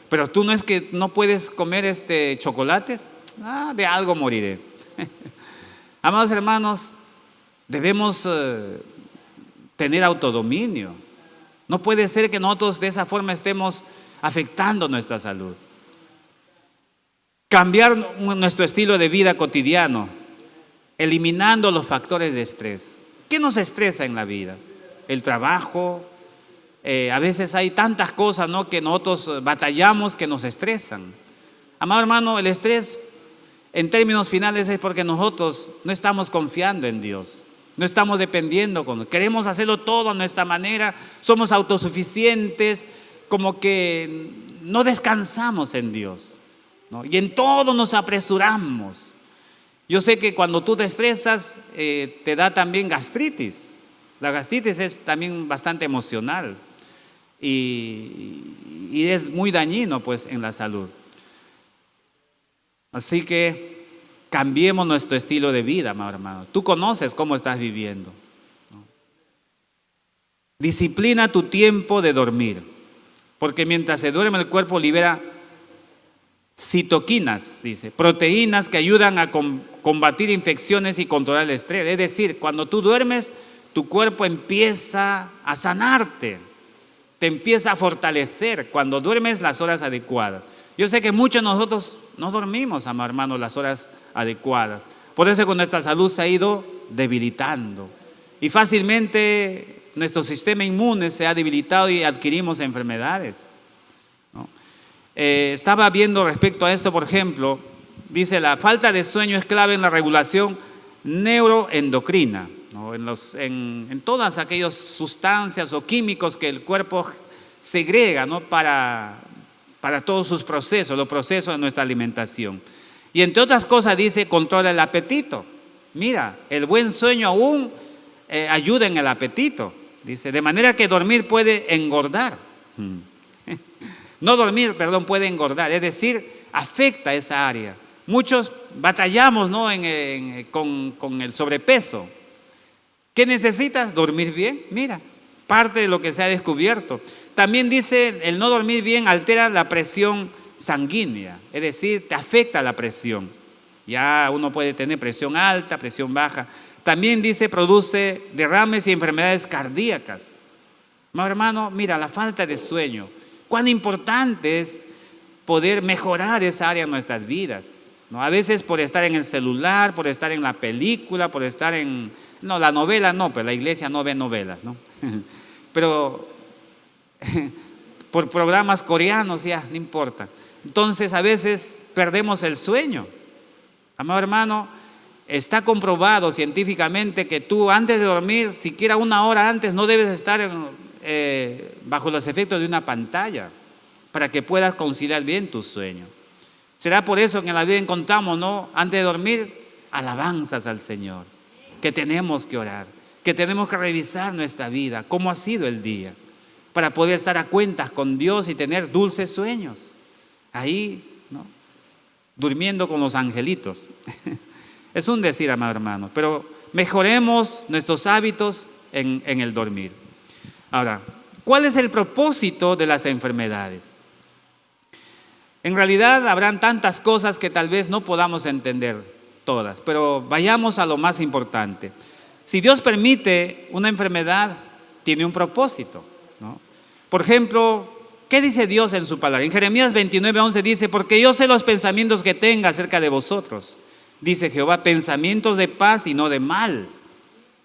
Pero tú no es que no puedes comer chocolates. De algo moriré. Amados hermanos, debemos tener autodominio. No puede ser que nosotros de esa forma estemos afectando nuestra salud. Cambiar nuestro estilo de vida cotidiano, eliminando los factores de estrés. ¿Qué nos estresa en la vida? El trabajo. A veces hay tantas cosas, ¿no?, que nosotros batallamos que nos estresan. Amado hermano, el estrés en términos finales es porque nosotros no estamos confiando en Dios. No estamos dependiendo, queremos hacerlo todo a nuestra manera, somos autosuficientes, como que no descansamos en Dios, ¿no? Y en todo nos apresuramos. Yo sé que cuando tú te estresas, te da también gastritis. La gastritis es también bastante emocional y es muy dañino, pues, en la salud. Así que cambiemos nuestro estilo de vida, amado hermano. Tú conoces cómo estás viviendo, ¿no? Disciplina tu tiempo de dormir, porque mientras se duerme el cuerpo libera citoquinas, dice, proteínas que ayudan a combatir infecciones y controlar el estrés. Es decir, cuando tú duermes, tu cuerpo empieza a sanarte, te empieza a fortalecer cuando duermes las horas adecuadas. Yo sé que muchos de nosotros no dormimos, amado hermano, las horas adecuadas. Por eso que nuestra salud se ha ido debilitando y fácilmente nuestro sistema inmune se ha debilitado y adquirimos enfermedades, ¿no? Estaba viendo respecto a esto, por ejemplo, dice, la falta de sueño es clave en la regulación neuroendocrina, ¿no? En todas aquellas sustancias o químicos que el cuerpo segrega, ¿no?, para todos sus procesos, los procesos de nuestra alimentación. Y entre otras cosas dice, controla el apetito. Mira, el buen sueño aún ayuda en el apetito. Dice, de manera que dormir puede engordar. No dormir, perdón, puede engordar. Es decir, afecta esa área. Muchos batallamos, ¿no?, con el sobrepeso. ¿Qué necesitas? Dormir bien. Mira, parte de lo que se ha descubierto. También dice, el no dormir bien altera la presión sanguínea, es decir, te afecta la presión. Ya uno puede tener presión alta, presión baja. También dice, produce derrames y enfermedades cardíacas. No, hermano, mira, la falta de sueño, cuán importante es poder mejorar esa área en nuestras vidas, ¿no? A veces por estar en el celular, por estar en la película, por estar no, la novela no, pero la iglesia no ve novelas, ¿no? Pero por programas coreanos, ya, no importa. Entonces a veces perdemos el sueño. Amado hermano, está comprobado científicamente que tú antes de dormir, siquiera una hora antes, no debes estar bajo los efectos de una pantalla para que puedas conciliar bien tu sueño. Será por eso que en la vida encontramos, ¿no?, antes de dormir, alabanzas al Señor, que tenemos que orar, que tenemos que revisar nuestra vida, cómo ha sido el día, para poder estar a cuentas con Dios y tener dulces sueños. Ahí, ¿no?, durmiendo con los angelitos. Es un decir, amado hermano, pero mejoremos nuestros hábitos en el dormir. Ahora, ¿cuál es el propósito de las enfermedades? En realidad habrán tantas cosas que tal vez no podamos entender todas, pero vayamos a lo más importante. Si Dios permite una enfermedad, tiene un propósito, ¿no? Por ejemplo, ¿qué dice Dios en su palabra? En Jeremías 29:11 dice, porque yo sé los pensamientos que tenga acerca de vosotros, dice Jehová, pensamientos de paz y no de mal.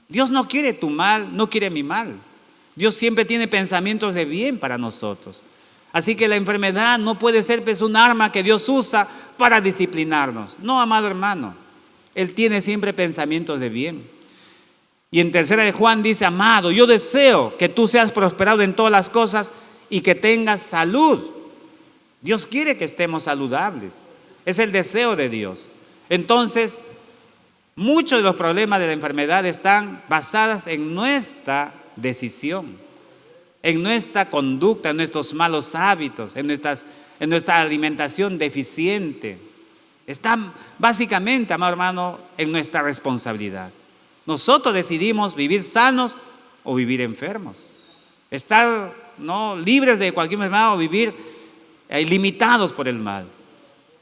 Dios no quiere tu mal, no quiere mi mal. Dios siempre tiene pensamientos de bien para nosotros. Así que la enfermedad no puede ser, pues, un arma que Dios usa para disciplinarnos. No, amado hermano, Él tiene siempre pensamientos de bien. Y en 3 de Juan dice, amado, yo deseo que tú seas prosperado en todas las cosas y que tengas salud. Dios quiere que estemos saludables. Es el deseo de Dios. Entonces, muchos de los problemas de la enfermedad están basados en nuestra decisión, en nuestra conducta, en nuestros malos hábitos, en nuestra alimentación deficiente. Está básicamente, amado hermano, en nuestra responsabilidad. Nosotros decidimos vivir sanos o vivir enfermos. Estar libres de cualquier enfermedad o vivir limitados por el mal.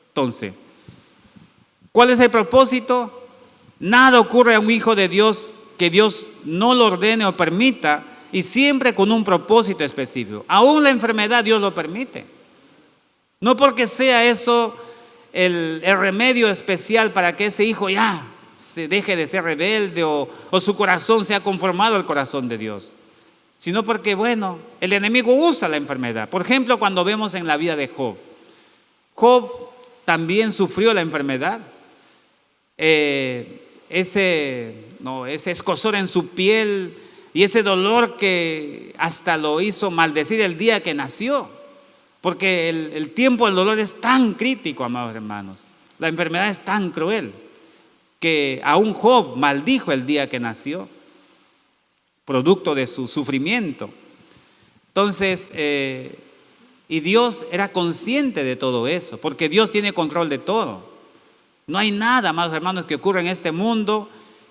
Entonces, ¿cuál es el propósito? Nada ocurre a un hijo de Dios que Dios no lo ordene o permita, y siempre con un propósito específico. Aún la enfermedad Dios lo permite. No porque sea eso el remedio especial para que ese hijo ya se deje de ser rebelde o su corazón sea conformado al corazón de Dios, sino porque, el enemigo usa la enfermedad. Por ejemplo, cuando vemos en la vida de Job. Job también sufrió la enfermedad. Ese escozor en su piel y ese dolor que hasta lo hizo maldecir el día que nació. Porque el tiempo del dolor es tan crítico, amados hermanos. La enfermedad es tan cruel que aún Job maldijo el día que nació, producto de su sufrimiento. Entonces, y Dios era consciente de todo eso, porque Dios tiene control de todo. No hay nada, amados hermanos, que ocurra en este mundo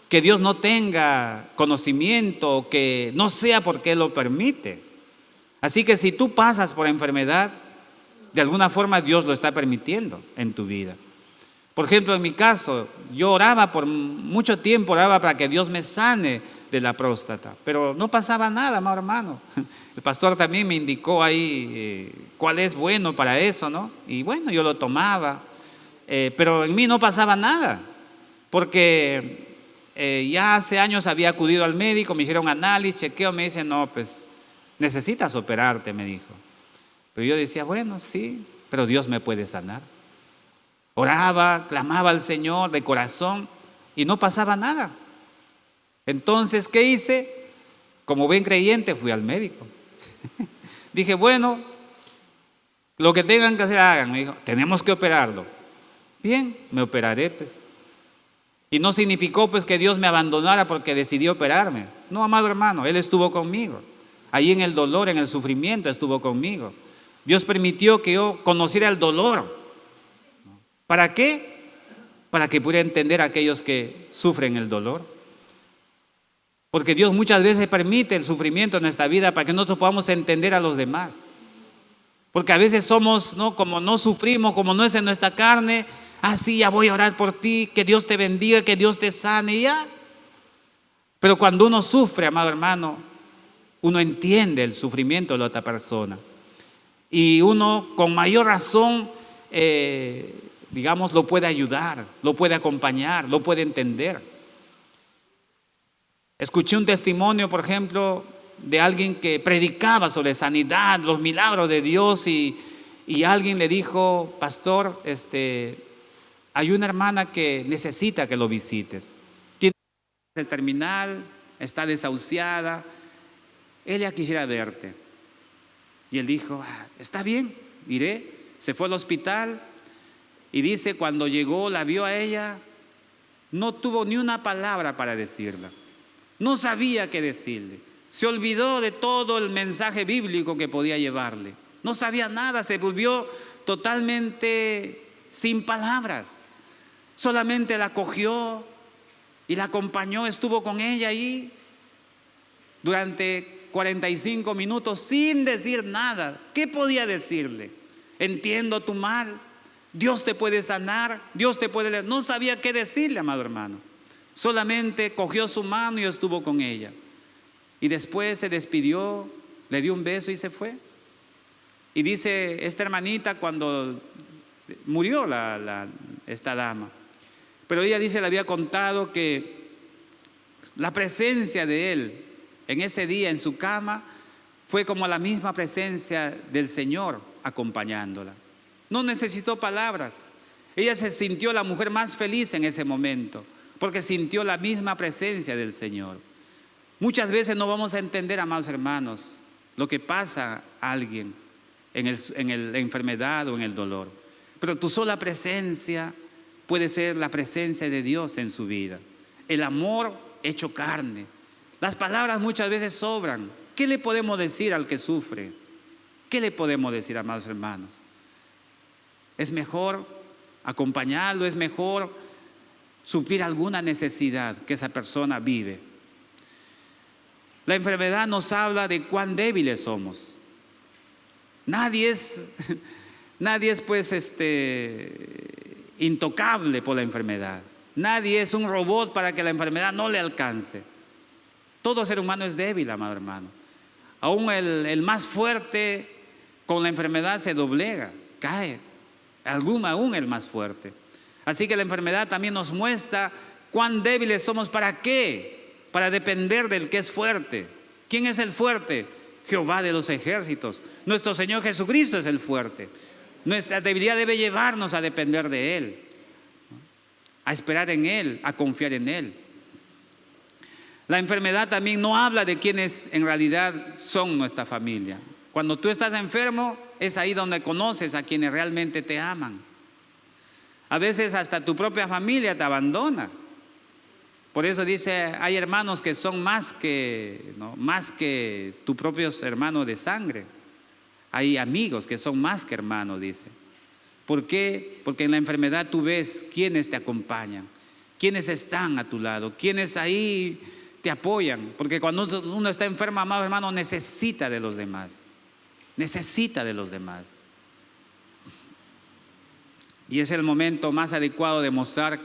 que Dios no tenga conocimiento o que no sea porque Él lo permite. Así que si tú pasas por enfermedad, de alguna forma Dios lo está permitiendo en tu vida. Por ejemplo, en mi caso, yo oraba por mucho tiempo, oraba para que Dios me sane de la próstata, pero no pasaba nada, amado hermano. El pastor también me indicó ahí cuál es bueno para eso, ¿no? Y yo lo tomaba, pero en mí no pasaba nada, porque ya hace años había acudido al médico, me hicieron análisis, chequeo, me dicen, no, pues necesitas operarte, me dijo. Pero yo decía, sí, pero Dios me puede sanar. Oraba, clamaba al Señor de corazón y no pasaba nada. Entonces, ¿qué hice? Como buen creyente, fui al médico. Dije, lo que tengan que hacer, hagan. Me dijo, tenemos que operarlo. Bien, me operaré, pues. Y no significó, pues, que Dios me abandonara porque decidió operarme. No, amado hermano, Él estuvo conmigo. Ahí en el dolor, en el sufrimiento, estuvo conmigo. Dios permitió que yo conociera el dolor. ¿Para qué? Para que pudiera entender a aquellos que sufren el dolor. Porque Dios muchas veces permite el sufrimiento en nuestra vida para que nosotros podamos entender a los demás. Porque a veces somos, como no sufrimos, como no es en nuestra carne, sí, ya voy a orar por ti, que Dios te bendiga, que Dios te sane, y ya. Pero cuando uno sufre, amado hermano, uno entiende el sufrimiento de la otra persona. Y uno con mayor razón, lo puede ayudar, lo puede acompañar, lo puede entender. Escuché un testimonio, por ejemplo, de alguien que predicaba sobre sanidad, los milagros de Dios, y alguien le dijo, pastor, hay una hermana que necesita que lo visites. Tiene cáncer terminal, está desahuciada, ella quisiera verte. Y él dijo, está bien, iré. Se fue al hospital y dice, cuando llegó, la vio a ella, no tuvo ni una palabra para decirla. No sabía qué decirle. Se olvidó de todo el mensaje bíblico que podía llevarle. No sabía nada, se volvió totalmente sin palabras. Solamente la cogió y la acompañó, estuvo con ella ahí durante 45 minutos sin decir nada. ¿Qué podía decirle? Entiendo tu mal, Dios te puede sanar, Dios te puede leer. No sabía qué decirle, amado hermano. Solamente cogió su mano y estuvo con ella. Y después se despidió, le dio un beso y se fue. Y dice esta hermanita, cuando murió esta dama, pero ella dice, le había contado que la presencia de él en ese día en su cama fue como la misma presencia del Señor acompañándola. No necesitó palabras. Ella se sintió la mujer más feliz en ese momento, porque sintió la misma presencia del Señor. Muchas veces no vamos a entender, amados hermanos, lo que pasa a alguien en la enfermedad o en el dolor. Pero tu sola presencia puede ser la presencia de Dios en su vida. El amor hecho carne. Las palabras muchas veces sobran. ¿Qué le podemos decir al que sufre? ¿Qué le podemos decir, amados hermanos? Es mejor acompañarlo, es mejor suplir alguna necesidad que esa persona vive. La enfermedad nos habla de cuán débiles somos. Nadie es pues intocable por la enfermedad. Nadie es un robot para que la enfermedad no le alcance. Todo ser humano es débil, amado hermano. Aún el más fuerte con la enfermedad se doblega, cae. Aún el más fuerte. Así que la enfermedad también nos muestra cuán débiles somos. ¿Para qué? Para depender del que es fuerte. ¿Quién es el fuerte? Jehová de los ejércitos. Nuestro Señor Jesucristo es el fuerte. Nuestra debilidad debe llevarnos a depender de Él, a esperar en Él, a confiar en Él. La enfermedad también no habla de quienes en realidad son nuestra familia. Cuando tú estás enfermo, es ahí donde conoces a quienes realmente te aman. A veces hasta tu propia familia te abandona. Por eso dice, hay hermanos que son más que tus propios hermanos de sangre. Hay amigos que son más que hermanos, dice. ¿Por qué? Porque en la enfermedad tú ves quiénes te acompañan, quiénes están a tu lado, quiénes ahí te apoyan. Porque cuando uno está enfermo, amado hermano, necesita de los demás. Necesita de los demás. Y es el momento más adecuado de mostrar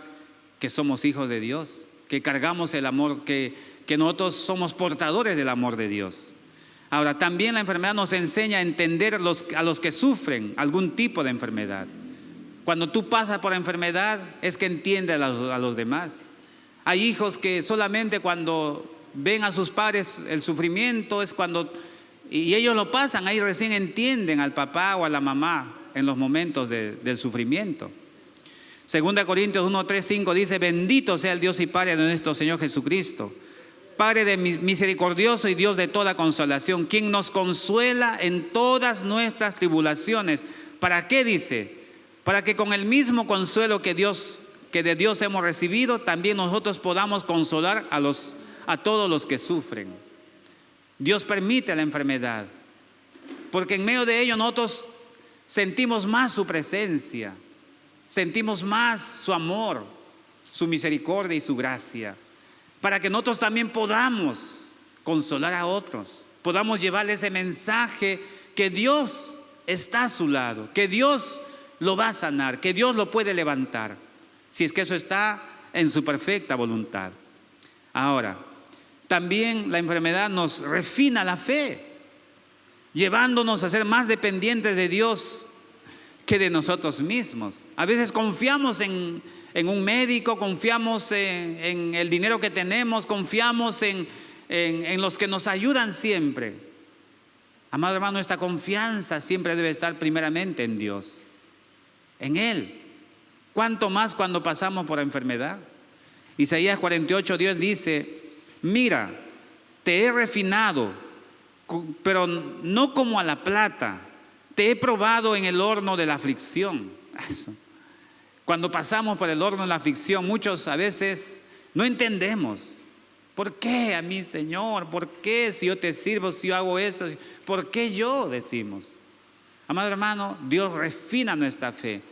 que somos hijos de Dios, que cargamos el amor, que nosotros somos portadores del amor de Dios. Ahora, también la enfermedad nos enseña a entender a los que sufren algún tipo de enfermedad. Cuando tú pasas por la enfermedad, es que entiendes a los demás. Hay hijos que solamente cuando ven a sus padres el sufrimiento es cuando, y ellos lo pasan, ahí recién entienden al papá o a la mamá en los momentos del sufrimiento. 2 Corintios 1, 3, 5 dice: bendito sea el Dios y Padre de nuestro Señor Jesucristo, Padre de misericordioso y Dios de toda consolación, quien nos consuela en todas nuestras tribulaciones. ¿Para qué dice? Para que con el mismo consuelo que de Dios hemos recibido, también nosotros podamos consolar a todos los que sufren. Dios permite la enfermedad, porque en medio de ello nosotros sentimos más su presencia, sentimos más su amor, su misericordia y su gracia, para que nosotros también podamos consolar a otros, podamos llevarle ese mensaje que Dios está a su lado, que Dios lo va a sanar, que Dios lo puede levantar, si es que eso está en su perfecta voluntad. Ahora, también la enfermedad nos refina la fe, llevándonos a ser más dependientes de Dios que de nosotros mismos. A veces confiamos en un médico, confiamos en el dinero que tenemos, confiamos en los que nos ayudan siempre. Amado hermano, esta confianza siempre debe estar primeramente en Dios, en Él. ¿Cuánto más cuando pasamos por enfermedad? Isaías 48, Dios dice: mira, te he refinado, pero no como a la plata. Te he probado en el horno de la aflicción. Cuando pasamos por el horno de la aflicción, muchos a veces no entendemos. ¿Por qué a mí, Señor? ¿Por qué si yo te sirvo, si yo hago esto? ¿Por qué yo? Decimos. Amado hermano, Dios refina nuestra fe.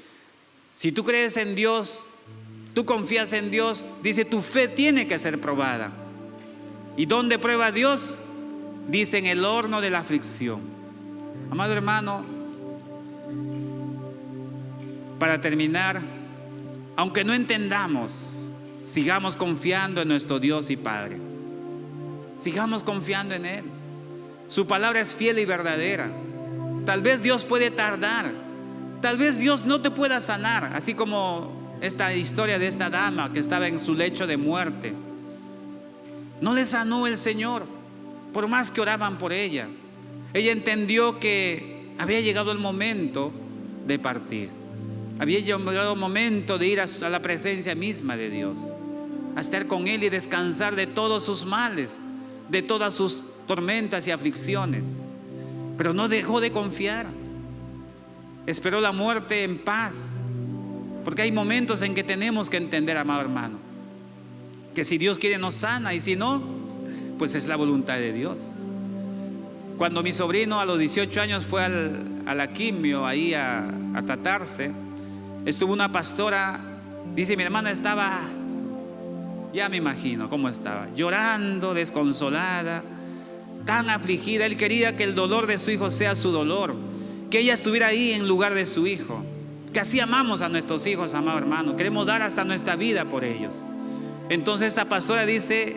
Si tú crees en Dios, tú confías en Dios, dice, tu fe tiene que ser probada. ¿Y dónde prueba Dios? Dice, en el horno de la aflicción. Amado hermano, para terminar, aunque no entendamos, sigamos confiando en nuestro Dios y Padre. Sigamos confiando en Él. Su palabra es fiel y verdadera. Tal vez Dios puede tardar. Tal vez Dios no te pueda sanar, así como esta historia de esta dama que estaba en su lecho de muerte. No le sanó el Señor, por más que oraban por ella. Ella entendió que había llegado el momento de partir. Había llegado el momento de ir a la presencia misma de Dios, a estar con Él y descansar de todos sus males, de todas sus tormentas y aflicciones. Pero no dejó de confiar. Esperó la muerte en paz, porque hay momentos en que tenemos que entender, amado hermano, que si Dios quiere nos sana, y si no, pues es la voluntad de Dios. Cuando mi sobrino a los 18 años fue a la quimio ahí a tratarse, Estuvo una pastora, dice mi hermana, estaba, ya me imagino cómo estaba, llorando, desconsolada, tan afligida. Él quería que el dolor de su hijo sea su dolor, que ella estuviera ahí en lugar de su hijo. Que así amamos a nuestros hijos, amado hermano. Queremos dar hasta nuestra vida por ellos. Entonces esta pastora dice,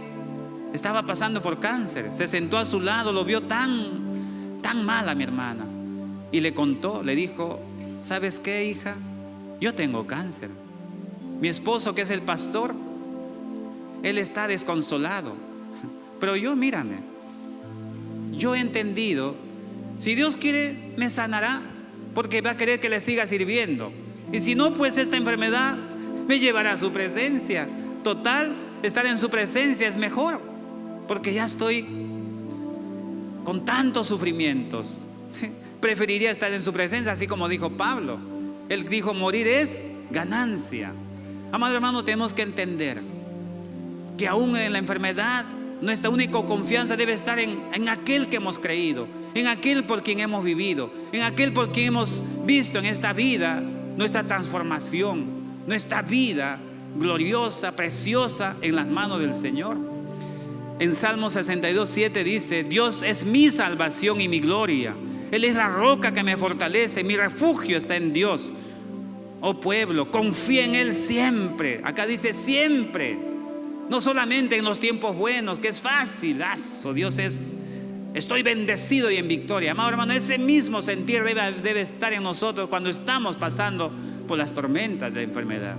estaba pasando por cáncer. Se sentó a su lado, lo vio tan mal a mi hermana. Y le contó, le dijo, ¿sabes qué, hija? Yo tengo cáncer. Mi esposo, que es el pastor, él está desconsolado. Pero yo, mírame, yo he entendido, si Dios quiere, me sanará, porque va a querer que le siga sirviendo. Y si no, pues esta enfermedad me llevará a su presencia. Total, estar en su presencia es mejor, porque ya estoy con tantos sufrimientos. Preferiría estar en su presencia, así como dijo Pablo. Él dijo, morir es ganancia. Amado hermano, tenemos que entender que aún en la enfermedad, nuestra única confianza debe estar en aquel que hemos creído, en aquel por quien hemos vivido, en aquel por quien hemos visto en esta vida nuestra transformación, nuestra vida gloriosa, preciosa en las manos del Señor. En Salmo 62:7 dice, Dios es mi salvación y mi gloria. Él es la roca que me fortalece, mi refugio está en Dios. Oh pueblo, confía en Él siempre. Acá dice siempre, no solamente en los tiempos buenos, que es fácil. Dios es, estoy bendecido y en victoria. Amado hermano, ese mismo sentir debe estar en nosotros cuando estamos pasando por las tormentas de la enfermedad.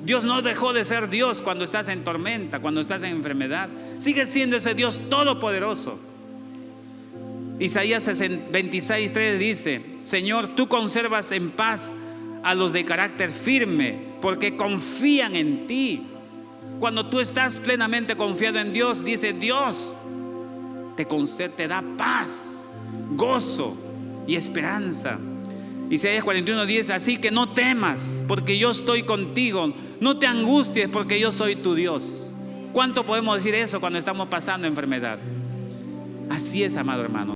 Dios no dejó de ser Dios cuando estás en tormenta, cuando estás en enfermedad. Sigue siendo ese Dios todopoderoso. Isaías 26:3 dice, Señor, tú conservas en paz a los de carácter firme, porque confían en ti. Cuando tú estás plenamente confiado en Dios, dice Dios, te da paz, gozo y esperanza. Isaías 41:10, así que no temas, porque yo estoy contigo. No te angusties, porque yo soy tu Dios. ¿Cuánto podemos decir eso cuando estamos pasando enfermedad? Así es, amado hermano.